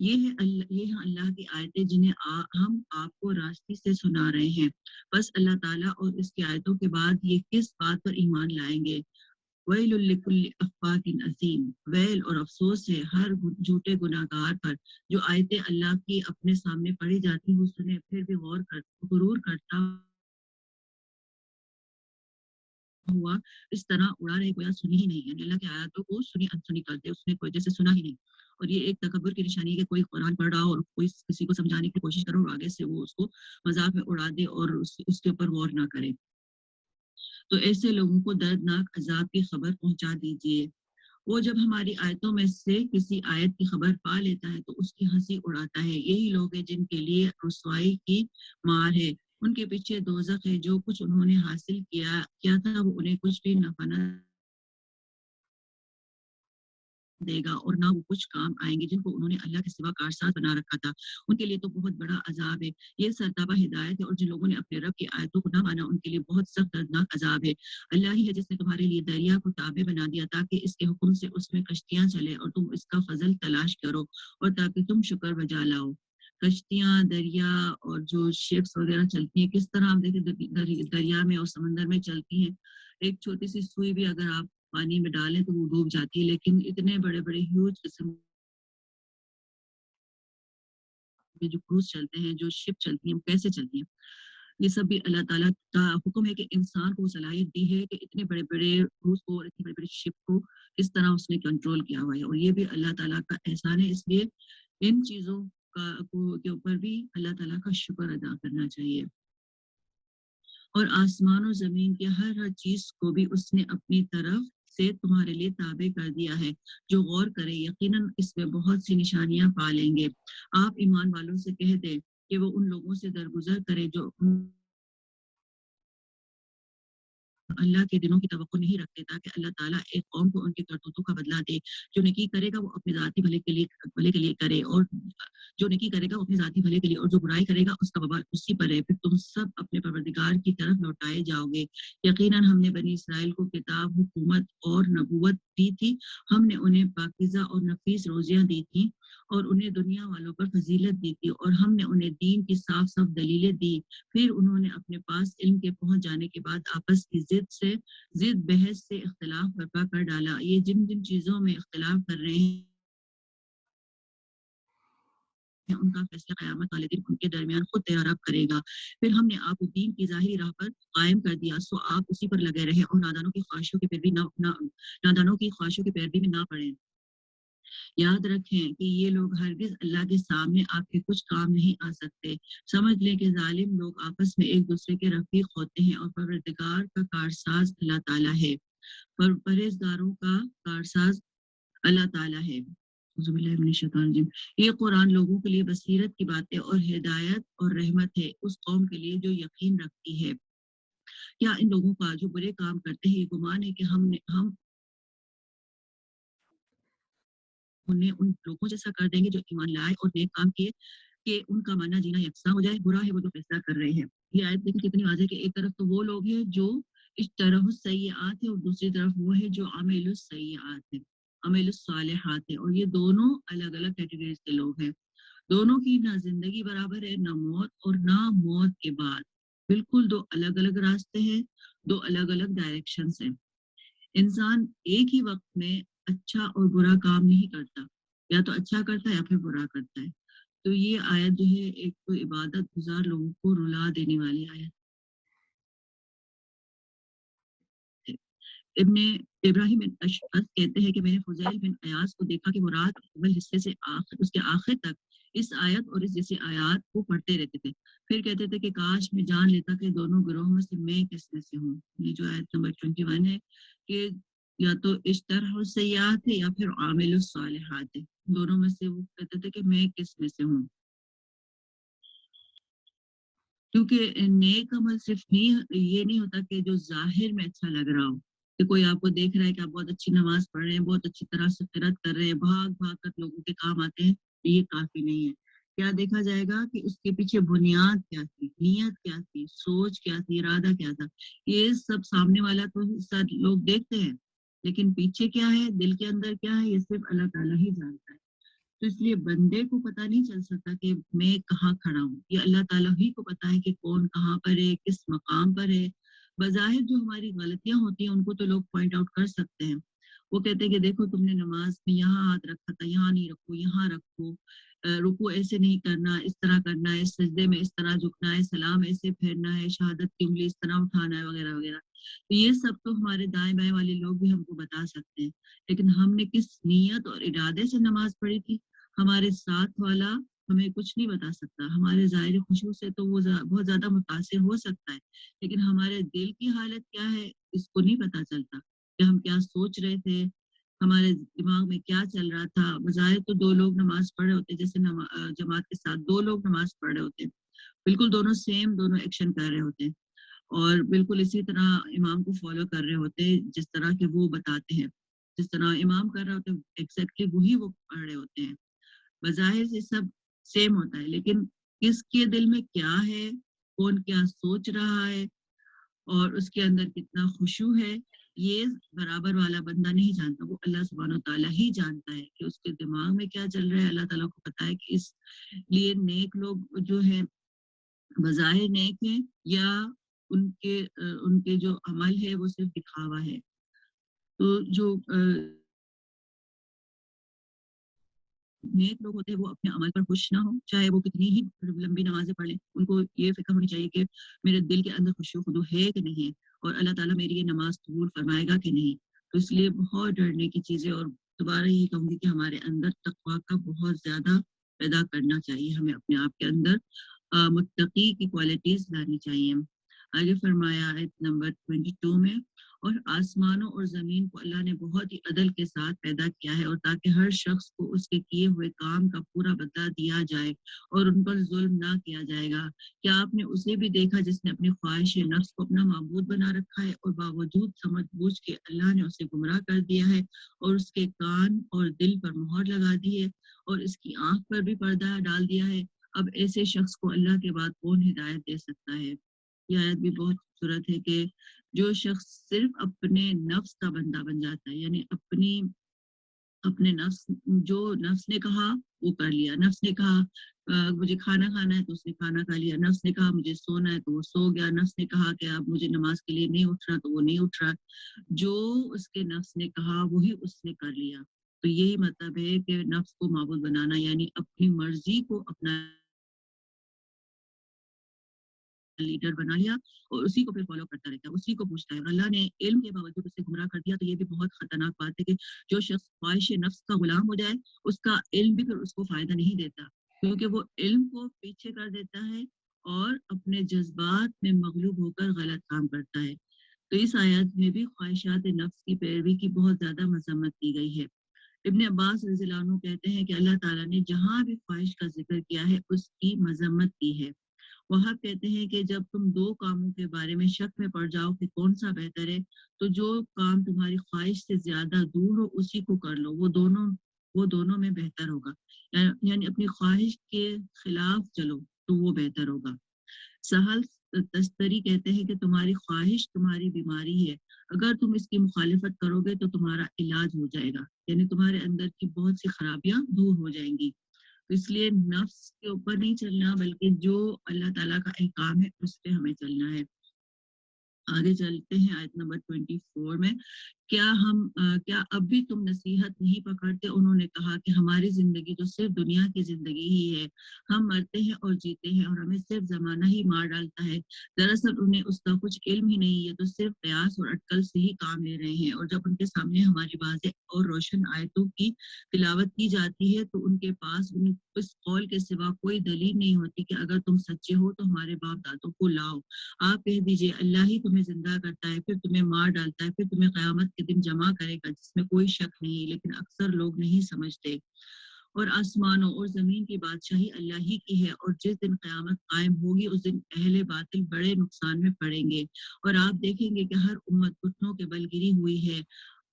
یہ ہیں اللہ کی آیتیں جنہیں ہم آپ کو راستی سے سنا رہے ہیں، بس اللہ تعالیٰ اور اس کی آیتوں کے بعد یہ کس بات پر ایمان لائیں گے۔ ویل لکل افاک عظیم، ویل اور افسوس ہے ہر جھوٹے گناہ گار پر جو آیتیں اللہ کی اپنے سامنے پڑھی جاتی وہ سنے پھر بھی غرور کرتا ہوا اس طرح اڑا رہے، گویا سنی ہی نہیں، یعنی اللہ کی آیاتوں کو سنی انسنی کر دے، اس نے کوئی جیسے سنا ہی نہیں۔ اور یہ ایک تکبر کی نشانی ہے کہ کوئی قرآن پڑھ رہا ہو اور کوئی کسی کو سمجھانے کی کوشش کرے اور آگے سے وہ اس کو مذاق میں اڑا دے اور اس کے اوپر غور نہ کرے. تو ایسے لوگوں کو دردناک عذاب کی خبر پہنچا دیجیے. وہ جب ہماری آیتوں میں سے کسی آیت کی خبر پا لیتا ہے تو اس کی ہنسی اڑاتا ہے. یہی لوگ ہیں جن کے لیے رسوائی کی مار ہے. ان کے پیچھے دوزخ ہے. جو کچھ انہوں نے حاصل کیا تھا وہ انہیں کچھ بھی نفع نہ دے گا اور نہ وہ کچھ کام آئیں گے جن کو انہوں نے اللہ کے سوا کارساز بنا رکھا تھا. ان کے لیے تو بہت بڑا عذاب ہے. یہ سرتابہ ہدایت ہے اور جن لوگوں نے اپنے رب کی آیتوں کو نہ مانا ان کے لیے بہت سخت دردناک عذاب ہے. اللہ ہی ہے جس نے تمہارے لیے دریا کو تابع بنا دیا تاکہ اس کے حکم سے اس میں کشتیاں چلے اور تم اس کا فضل تلاش کرو اور تاکہ تم شکر بجا لاؤ. کشتیاں دریا اور جو شپس وغیرہ چلتی ہیں کس طرح ہم دیکھیں دریا میں اور سمندر میں چلتی ہیں. ایک چھوٹی سی سوئی بھی اگر آپ پانی میں ڈالیں تو وہ ڈوب جاتی ہے. لیکن اتنے بڑے بڑے ہیوج قسم کے جو کروز چلتے ہیں جو شپ چلتی ہیں وہ کیسے چلتی ہیں. یہ سب بھی اللہ تعالیٰ کا حکم ہے کہ انسان کو صلاحیت دی ہے کہ اتنے بڑے بڑے کروز کو اور اتنے بڑے بڑے شپ کو کس طرح اس نے کنٹرول کیا ہوا ہے. اور یہ بھی اللہ تعالیٰ کا احسان ہے. اس لیے ان چیزوں کے اوپر بھی اللہ تعالیٰ کا شکر ادا کرنا چاہیے. اور آسمان و زمین کی ہر چیز کو بھی اس نے اپنی طرف سے تمہارے لیے تابع کر دیا ہے. جو غور کرے یقیناً اس میں بہت سی نشانیاں پا لیں گے. آپ ایمان والوں سے کہہ دیں کہ وہ ان لوگوں سے درگزر کرے جو اللہ کے دنوں کی توقع نہیں رکھتے تاکہ اللہ تعالیٰ ایک قوم کو ان کی کرتوتوں کا بدلہ دے. جو نیکی کرے گا وہ اپنے ذاتی بھلے کے لیے کرے اور جو نیکی کرے گا وہ اپنے ذاتی بھلے کے لیے اور جو برائی کرے گا اس کا وبال اسی پر ہے. پھر تم سب اپنے پروردگار کی طرف لوٹائے جاؤ گے. یقیناً ہم نے بنی اسرائیل کو کتاب حکومت اور نبوت دی تھی. ہم نے انہیں پاکیزہ اور نفیس روزیاں دی تھیں اور انہیں دنیا والوں پر فضیلت دی تھی اور ہم نے انہیں دین کی صاف صاف دلیلیں دی. پھر انہوں نے اپنے پاس علم کے پہنچ جانے کے بعد آپس کی ضد بحث سے اختلاف برپا کر ڈالا. یہ جن جن چیزوں میں اختلاف کر رہے ہیں ان کا فیصلہ قیامت والے دن ان کے درمیان خود تیار کرے گا. پھر ہم نے آپ کو دین کی ظاہری راہ پر قائم کر دیا سو آپ اسی پر لگے رہے اور نادانوں کی خواہشوں کی پیروی میں نہ پڑیں. یاد رکھیں کہ یہ لوگ ہرگز اللہ کے سامنے آپ کے کچھ کام نہیں آ سکتے. سمجھ لیں کہ ظالم لوگ آپس میں ایک دوسرے کے رفیق ہوتے ہیں اور پروردگار کا کارساز اللہ تعالیٰ ہے. پرہیزگاروں کا کارساز اللہ تعالیٰ ہے. اعوذ باللہ من الشیطان الرجیم. یہ قرآن لوگوں کے لیے بصیرت کی باتیں اور ہدایت اور رحمت ہے اس قوم کے لیے جو یقین رکھتی ہے. کیا ان لوگوں کا جو برے کام کرتے ہیں یہ گمان ہے کہ ہم انہیں ان لوگوں جیسا کر دیں گے جو ایمان لائے اور نیک کام کیے کہ ان کا ماننا جینا یکساں ہو جائے. برا ہے وہ جو فیصلہ کر رہے ہیں. یہ آیت دیکھیں کتنی واضح کہ ایک طرف تو وہ لوگ ہیں جو اشتروا السیئات ہے اور دوسری طرف وہ ہے جو عملوا السیئات ہے عملوا الصالحات ہے. اور یہ دونوں الگ الگ کیٹیگریز کے لوگ ہیں. دونوں کی نہ زندگی برابر ہے نہ موت اور نہ موت کے بعد. بالکل دو الگ الگ راستے ہیں. دو الگ الگ ڈائریکشنز ہیں. انسان ایک ہی وقت میں اچھا اور برا کام نہیں کرتا. یا تو اچھا کرتا ہے یا پھر برا کرتا ہے. تو یہ آیت جو ہے ایک تو عبادت گزار لوگوں کو رلا دینے والی آیت ہے. ابن ابراہیم بن اشعث کہتے ہیں کہ میں نے فضیل بن ایاز کو دیکھا کہ وہ رات کے اول حصے سے اس کے آخر تک اس آیت اور اس جیسی آیات کو پڑھتے رہتے تھے. پھر کہتے تھے کہ کاش میں جان لیتا کہ دونوں گروہوں میں سے میں کس میں سے ہوں. یہ جو آیت نمبر 21 ہے کہ یا تو اشتروا السیئات ہے یا پھر عاملوا الصالحات ہے. دونوں میں سے وہ کہتے تھے کہ میں کس میں سے ہوں. کیونکہ نیک عمل صرف یہ نہیں ہوتا کہ جو ظاہر میں اچھا لگ رہا ہو کہ کوئی آپ کو دیکھ رہا ہے کہ آپ بہت اچھی نماز پڑھ رہے ہیں بہت اچھی طرح سے قرات کر رہے ہیں بھاگ بھاگ کر لوگوں کے کام آتے ہیں. یہ کافی نہیں ہے. کیا دیکھا جائے گا کہ اس کے پیچھے بنیاد کیا تھی نیت کیا تھی سوچ کیا تھی ارادہ کیا تھا. یہ سب سامنے والا تو سب لوگ دیکھتے ہیں لیکن پیچھے کیا ہے دل کے اندر کیا ہے یہ صرف اللہ تعالیٰ ہی جانتا ہے. تو اس لیے بندے کو پتہ نہیں چل سکتا کہ میں کہاں کھڑا ہوں. یہ اللہ تعالیٰ ہی کو پتہ ہے کہ کون کہاں پر ہے کس مقام پر ہے. بظاہر جو ہماری غلطیاں ہوتی ہیں ان کو تو لوگ پوائنٹ آؤٹ کر سکتے ہیں. وہ کہتے ہیں کہ دیکھو تم نے نماز میں یہاں ہاتھ رکھا تھا یہاں نہیں رکھو یہاں رکھو. رکو ایسے نہیں کرنا اس طرح کرنا ہے سجدے میں اس طرح جھکنا ہے سلام ایسے پھیرنا ہے شہادت کی انگلی اس طرح اٹھانا ہے وغیرہ وغیرہ. تو یہ سب تو ہمارے دائیں بائیں والے لوگ بھی ہم کو بتا سکتے ہیں، لیکن ہم نے کس نیت اور ارادے سے نماز پڑھی تھی، ہمارے ساتھ والا ہمیں کچھ نہیں بتا سکتا. ہمارے ظاہر خوشبو سے تو وہ بہت زیادہ متاثر ہو سکتا ہے، لیکن ہمارے دل کی حالت کیا ہے اس کو نہیں پتا چلتا کہ ہم کیا سوچ رہے تھے، ہمارے دماغ میں کیا چل رہا تھا. بظاہر تو دو لوگ نماز پڑھ رہے ہوتے، جیسے جماعت کے ساتھ دو لوگ نماز پڑھ رہے ہوتے، بالکل دونوں سیم، دونوں ایکشن کر رہے ہوتے ہیں اور بالکل اسی طرح امام کو فالو کر رہے ہوتے جس طرح کہ وہ بتاتے ہیں. جس طرح امام کر رہے ہوتے ایگزیکٹلی وہی وہ پڑھ رہے ہوتے ہیں. بظاہر سے سب سیم ہوتا ہے، لیکن کس کے دل میں کیا ہے، کون کیا سوچ رہا ہے اور اس کے اندر کتنا خشوع ہے، یہ برابر والا بندہ نہیں جانتا. وہ اللہ سبحانہ و تعالیٰ ہی جانتا ہے کہ اس کے دماغ میں کیا چل رہا ہے. اللہ تعالیٰ کو پتا ہے کہ اس لیے نیک لوگ جو ہیں بظاہر نیک ہیں یا ان کے جو عمل ہے وہ صرف دکھاوا ہے. تو جو نیک لوگ ہوتے ہیں وہ اپنے عمل پر خوش نہ ہوں، چاہے وہ کتنی ہی لمبی نمازیں پڑھ لیں. ان کو یہ فکر ہونی چاہیے کہ میرے دل کے اندر خشوع خضوع ہے کہ نہیں ہے، اور اللہ تعالیٰ میری یہ نماز قبول فرمائے گا کہ نہیں. تو اس لیے بہت ڈرنے کی چیزیں، اور دوبارہ یہی کہوں گی کہ ہمارے اندر تقویٰ کا بہت زیادہ پیدا کرنا چاہیے. ہمیں اپنے آپ کے اندر متقی کی کوالٹیز لانی چاہیے. آگے فرمایا آیت نمبر 22 میں، اور آسمانوں اور زمین کو اللہ نے بہت ہی عدل کے ساتھ پیدا کیا ہے، اور تاکہ ہر شخص کو اس کے کیے ہوئے کام کا پورا بدلہ دیا جائے اور ان پر ظلم نہ کیا جائے گا. کیا آپ نے اسے بھی دیکھا جس نے اپنی خواہش نفس کو اپنا معبود بنا رکھا ہے، اور باوجود سمجھ بوجھ کے اللہ نے اسے گمراہ کر دیا ہے اور اس کے کان اور دل پر مہر لگا دی ہے اور اس کی آنکھ پر بھی پردہ ڈال دیا ہے. اب ایسے شخص کو اللہ کے بعد کون ہدایت دے سکتا ہے. یہ آیت بھی بہت خوبصورت ہے کہ جو شخص صرف اپنے نفس کا بندہ بن جاتا ہے، یعنی اپنے نفس، جو نفس نے کہا وہ کر لیا. نفس نے کہا مجھے کھانا کھانا ہے تو اس نے کھانا کھا لیا. نفس نے کہا مجھے سونا ہے تو وہ سو گیا. نفس نے کہا کہ اب مجھے نماز کے لیے نہیں اٹھ رہا تو وہ نہیں اٹھ رہا. جو اس کے نفس نے کہا وہی اس نے کر لیا. تو یہی مطلب ہے کہ نفس کو معبود بنانا، یعنی اپنی مرضی کو اپنا لیڈر بنا لیا اور اسی کو پھر فالو کرتا رہتا ہے، اسی کو پوچھتا ہے. اور اللہ نے علم کے باوجود اسے گمراہ کر دیا. تو یہ بھی بہت خطرناک بات ہے کہ جو شخص خواہش نفس کا غلام ہو جائے، اس کا علم بھی پھر اس کو فائدہ نہیں دیتا، کیونکہ وہ علم کو پیچھے کر دیتا ہے اور اپنے جذبات میں مغلوب ہو کر غلط کام کرتا ہے. تو اس آیات میں بھی خواہشات نفس کی پیروی کی بہت زیادہ مذمت کی گئی ہے. ابن عباس رضی اللہ عنہ کہتے ہیں کہ اللہ تعالیٰ نے جہاں بھی خواہش کا ذکر کیا ہے اس کی مذمت کی ہے. وہاں کہتے ہیں کہ جب تم دو کاموں کے بارے میں شک میں پڑ جاؤ کہ کون سا بہتر ہے، تو جو کام تمہاری خواہش سے زیادہ دور ہو اسی کو کر لو، وہ دونوں میں بہتر ہوگا. یعنی اپنی خواہش کے خلاف چلو تو وہ بہتر ہوگا. سہل تستری کہتے ہیں کہ تمہاری خواہش تمہاری بیماری ہے، اگر تم اس کی مخالفت کرو گے تو تمہارا علاج ہو جائے گا، یعنی تمہارے اندر کی بہت سی خرابیاں دور ہو جائیں گی. تو اس لیے نفس کے اوپر نہیں چلنا، بلکہ جو اللہ تعالیٰ کا احکام ہے اس پہ ہمیں چلنا ہے. آگے چلتے ہیں آیت نمبر 24 میں. کیا اب بھی تم نصیحت نہیں پکڑتے؟ انہوں نے کہا کہ ہماری زندگی تو صرف دنیا کی زندگی ہی ہے، ہم مرتے ہیں اور جیتے ہیں اور ہمیں صرف زمانہ ہی مار ڈالتا ہے. دراصل انہیں اس کا کچھ علم ہی نہیں ہے، تو صرف قیاس اور اٹکل سے ہی کام لے رہے ہیں. اور جب ان کے سامنے ہماری واضح اور روشن آیتوں کی تلاوت کی جاتی ہے تو ان کے پاس اس قول کے سوا کوئی دلیل نہیں ہوتی کہ اگر تم سچے ہو تو ہمارے باپ دادوں کو لاؤ. آپ کہہ دیجئے اللہ ہی تمہیں زندہ کرتا ہے، پھر تمہیں مار ڈالتا ہے، پھر تمہیں قیامت کے دن جمع کرے گا، جس میں کوئی شک نہیں، لیکن اکثر لوگ نہیں سمجھتے. اور آسمانوں اور زمین کی بادشاہی اللہ ہی کی ہے، اور جس دن قیامت قائم ہوگی اس دن اہل باطل بڑے نقصان میں پڑیں گے. اور آپ دیکھیں گے کہ ہر امت گھٹنوں کے بل گری ہوئی ہے،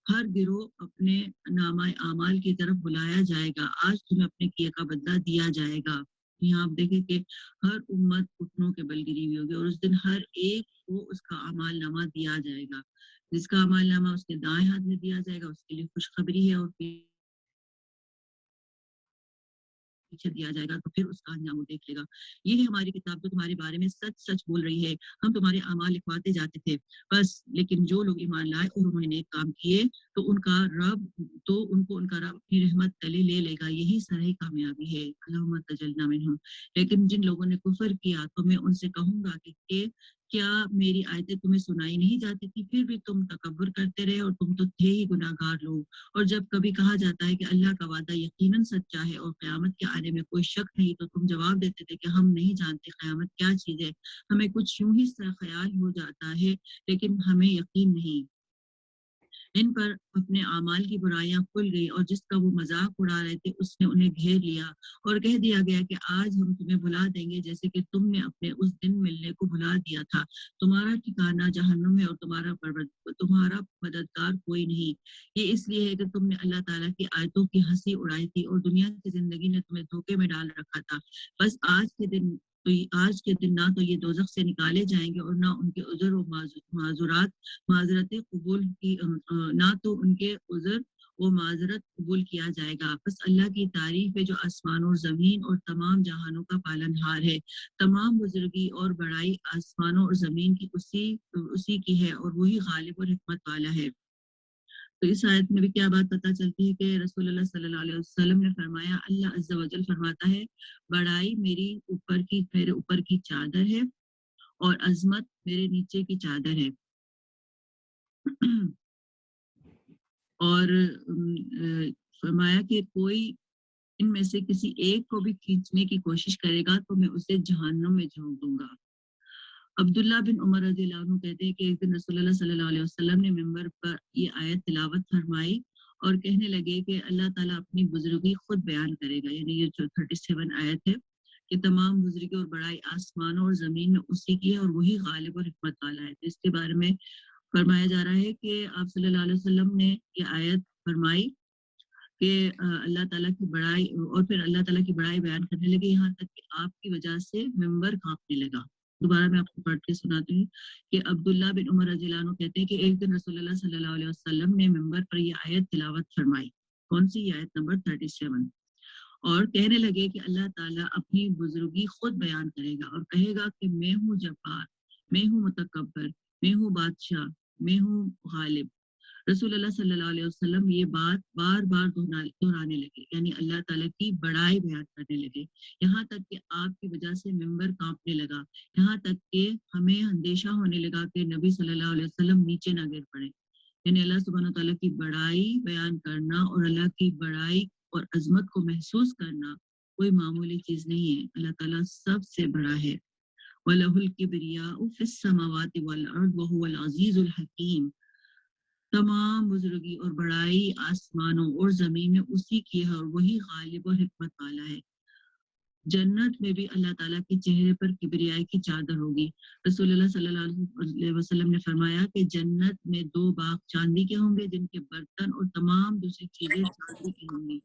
ہر گروہ اپنے نامہ اعمال کی طرف بلایا جائے گا. آج تمہیں اپنے کیے کا بدلہ دیا جائے گا. یہاں آپ دیکھیں کہ ہر امت گھٹنوں کے بل گری ہوئی ہوگی، اور اس دن ہر ایک کو اس کا اعمال نامہ دیا جائے گا. جس کا اعمال نامہ اس کے دائیں ہاتھ میں دیا جائے گا اس کے لیے خوشخبری ہے، اور پیچھے دیا جائے گا تو پھر اس کا انجام وہ دیکھ لے گا. یہ ہے ہماری کتاب جو تمہارے بارے میں سچ سچ بول رہی ہے. ہم تمہارے اعمال لکھواتے جاتے تھے بس، لیکن جو لوگ ایمان لائے اور انہوں نے نیک کام کیے تو ان کو ان کا رب اپنی رحمت تلے لے لے گا. یہی سرہی کامیابی ہے. اللہم تجلنا منہم. لیکن جن لوگوں نے کفر کیا تو میں ان سے کہوں گا کہ کیا میری آیتیں تمہیں سنائی نہیں جاتی تھی؟ پھر بھی تم تکبر کرتے رہے اور تم تو تھے ہی گناہگار لوگ۔ اور جب کبھی کہا جاتا ہے کہ اللہ کا وعدہ یقیناً سچا ہے اور قیامت کے آنے میں کوئی شک نہیں، تو تم جواب دیتے تھے کہ ہم نہیں جانتے قیامت کیا چیز ہے، ہمیں کچھ یوں ہی سا خیال ہو جاتا ہے لیکن ہمیں یقین نہیں۔ ان پر اپنے اعمال کی برائیاں کھل گئی اور جس کا وہ مذاق اڑا رہے تھے اس نے انہیں گھیر لیا اور کہہ دیا گیا کہ آج ہم تمہیں بھلا دیں گے جیسے کہ تم نے اپنے اس دن ملنے کو بھلا دیا تھا۔ تمہارا ٹھکانہ جہنم ہے اور تمہارا مددگار کوئی نہیں۔ یہ اس لیے ہے کہ تم نے اللہ تعالیٰ کی آیتوں کی ہنسی اڑائی تھی اور دنیا کی زندگی نے تمہیں دھوکے میں ڈال رکھا تھا۔ بس آج کے دن نہ تو یہ دوزخ سے نکالے جائیں گے اور نہ ان کے عذر و معذرتیں قبول کی نہ تو ان کے عذر و معذرت قبول کیا جائے گا۔ بس اللہ کی تعریف ہے جو آسمان اور زمین اور تمام جہانوں کا پالنہار ہے۔ تمام بزرگی اور بڑائی آسمانوں اور زمین کی اسی کی ہے اور وہی غالب اور حکمت والا ہے۔ تو اس آیت میں بھی کیا بات پتہ چلتی ہے کہ رسول اللہ صلی اللہ علیہ وسلم نے فرمایا، اللہ عز و جل فرماتا ہے بڑائی میرے اوپر کی چادر ہے اور عظمت میرے نیچے کی چادر ہے۔ اور فرمایا کہ کوئی ان میں سے کسی ایک کو بھی کھینچنے کی کوشش کرے گا تو میں اسے جہنم میں جھونک دوں گا۔ عبداللہ بن عمر رضی اللہ عنہ کہتے ہیں کہ ایک دن رسول اللہ صلی اللہ علیہ وسلم نے ممبر پر یہ آیت تلاوت فرمائی اور کہنے لگے کہ اللہ تعالیٰ اپنی بزرگی خود بیان کرے گا، یعنی یہ جو 37 آیت ہے کہ تمام بزرگی اور بڑائی آسمانوں اور زمین میں اسی کی ہے اور وہی غالب اور حکمت والا ہے۔ تو اس کے بارے میں فرمایا جا رہا ہے کہ آپ صلی اللہ علیہ وسلم نے یہ آیت فرمائی کہ اللہ تعالیٰ کی بڑائی، اور پھر اللہ تعالیٰ کی بڑائی بیان کرنے لگے یہاں تک کہ آپ کی وجہ سے ممبر کانپنے لگا۔ دوبارہ میں آپ کو پڑھ کے سناتی ہوں کہ عبداللہ بن عمر رضی اللہ عنہ کہتے ہیں کہ ایک دن رسول اللہ صلی اللہ علیہ وسلم نے ممبر پر یہ آیت تلاوت فرمائی۔ کون سی؟ آیت نمبر 37، اور کہنے لگے کہ اللہ تعالیٰ اپنی بزرگی خود بیان کرے گا اور کہے گا کہ میں ہوں جبار، میں ہوں متکبر، میں ہوں بادشاہ، میں ہوں غالب۔ رسول اللہ صلی اللہ علیہ وسلم یہ بات بار بار دہرانے لگے، یعنی اللہ تعالیٰ کی بڑائی بیان کرنے لگے، یہاں تک کہ آپ کی وجہ سے ممبر کانپنے لگا، یہاں تک کہ ہمیں اندیشہ ہونے لگا کہ نبی صلی اللہ علیہ وسلم نیچے نہ گر پڑے۔ یعنی اللہ سبحانہ تعالیٰ کی بڑائی بیان کرنا اور اللہ کی بڑائی اور عظمت کو محسوس کرنا کوئی معمولی چیز نہیں ہے۔ اللہ تعالیٰ سب سے بڑا ہے۔ وَلَهُ الْكِبْرِيَاءُ فِي السَّمَاوَاتِ وَالْأَرْضِ وَهُوَ الْعَزِيزُ الْحَكِيمُ۔ تمام بزرگی اور بڑائی آسمانوں اور زمین میں اسی کی ہے اور وہی غالب اور حکمت والا ہے۔ جنت میں بھی اللہ تعالیٰ کے چہرے پر کبریائی کی چادر ہوگی۔ رسول اللہ صلی اللہ علیہ وسلم نے فرمایا کہ جنت میں 2 باغ چاندی کے ہوں گے جن کے برتن اور تمام دوسری چیزیں چاندی کی ہوں گی۔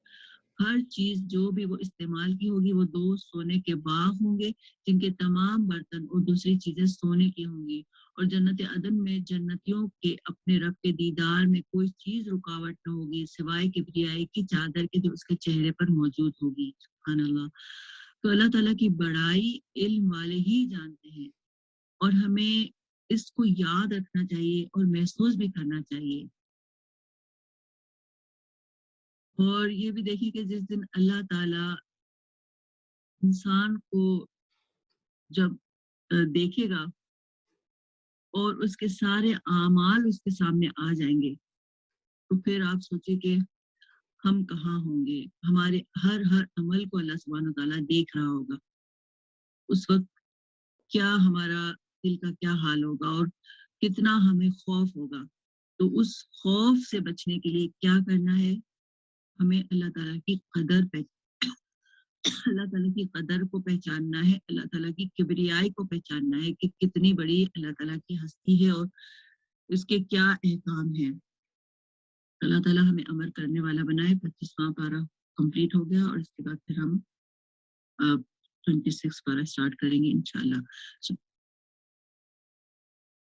ہر چیز جو بھی وہ استعمال کی ہوگی وہ 2 سونے کے باغ ہوں گے جن کے تمام برتن اور دوسری چیزیں سونے کی ہوں گی۔ اور جنت عدن میں جنتیوں کے اپنے رب کے دیدار میں کوئی چیز رکاوٹ نہ ہوگی سوائے کبریائی کی چادر کے جو اس کے چہرے پر موجود ہوگی۔ سبحان اللہ۔ تو اللہ تعالیٰ کی بڑائی علم والے ہی جانتے ہیں اور ہمیں اس کو یاد رکھنا چاہیے اور محسوس بھی کرنا چاہیے۔ اور یہ بھی دیکھیں کہ جس دن اللہ تعالیٰ انسان کو جب دیکھے گا اور اس کے سارے اعمال اس کے سامنے آ جائیں گے تو پھر آپ سوچیں کہ ہم کہاں ہوں گے۔ ہمارے ہر عمل کو اللہ سبحانہ وتعالیٰ دیکھ رہا ہوگا۔ اس وقت کیا ہمارا دل کا کیا حال ہوگا اور کتنا ہمیں خوف ہوگا۔ تو اس خوف سے بچنے کے لیے کیا کرنا ہے؟ ہمیں اللہ تعالیٰ کی اللہ تعالیٰ کی قدر کو پہچاننا ہے، اللہ تعالیٰ کی کبریائی کو پہچاننا ہے کہ کتنی بڑی اللہ تعالیٰ کی ہستی ہے اور اس کے کیا احکام ہیں۔ اللہ تعالیٰ ہمیں عمل کرنے والا بنائے۔ 25واں پارہ کمپلیٹ ہو گیا اور اس کے بعد پھر ہم 26 پارہ اسٹارٹ کریں گے انشاءاللہ۔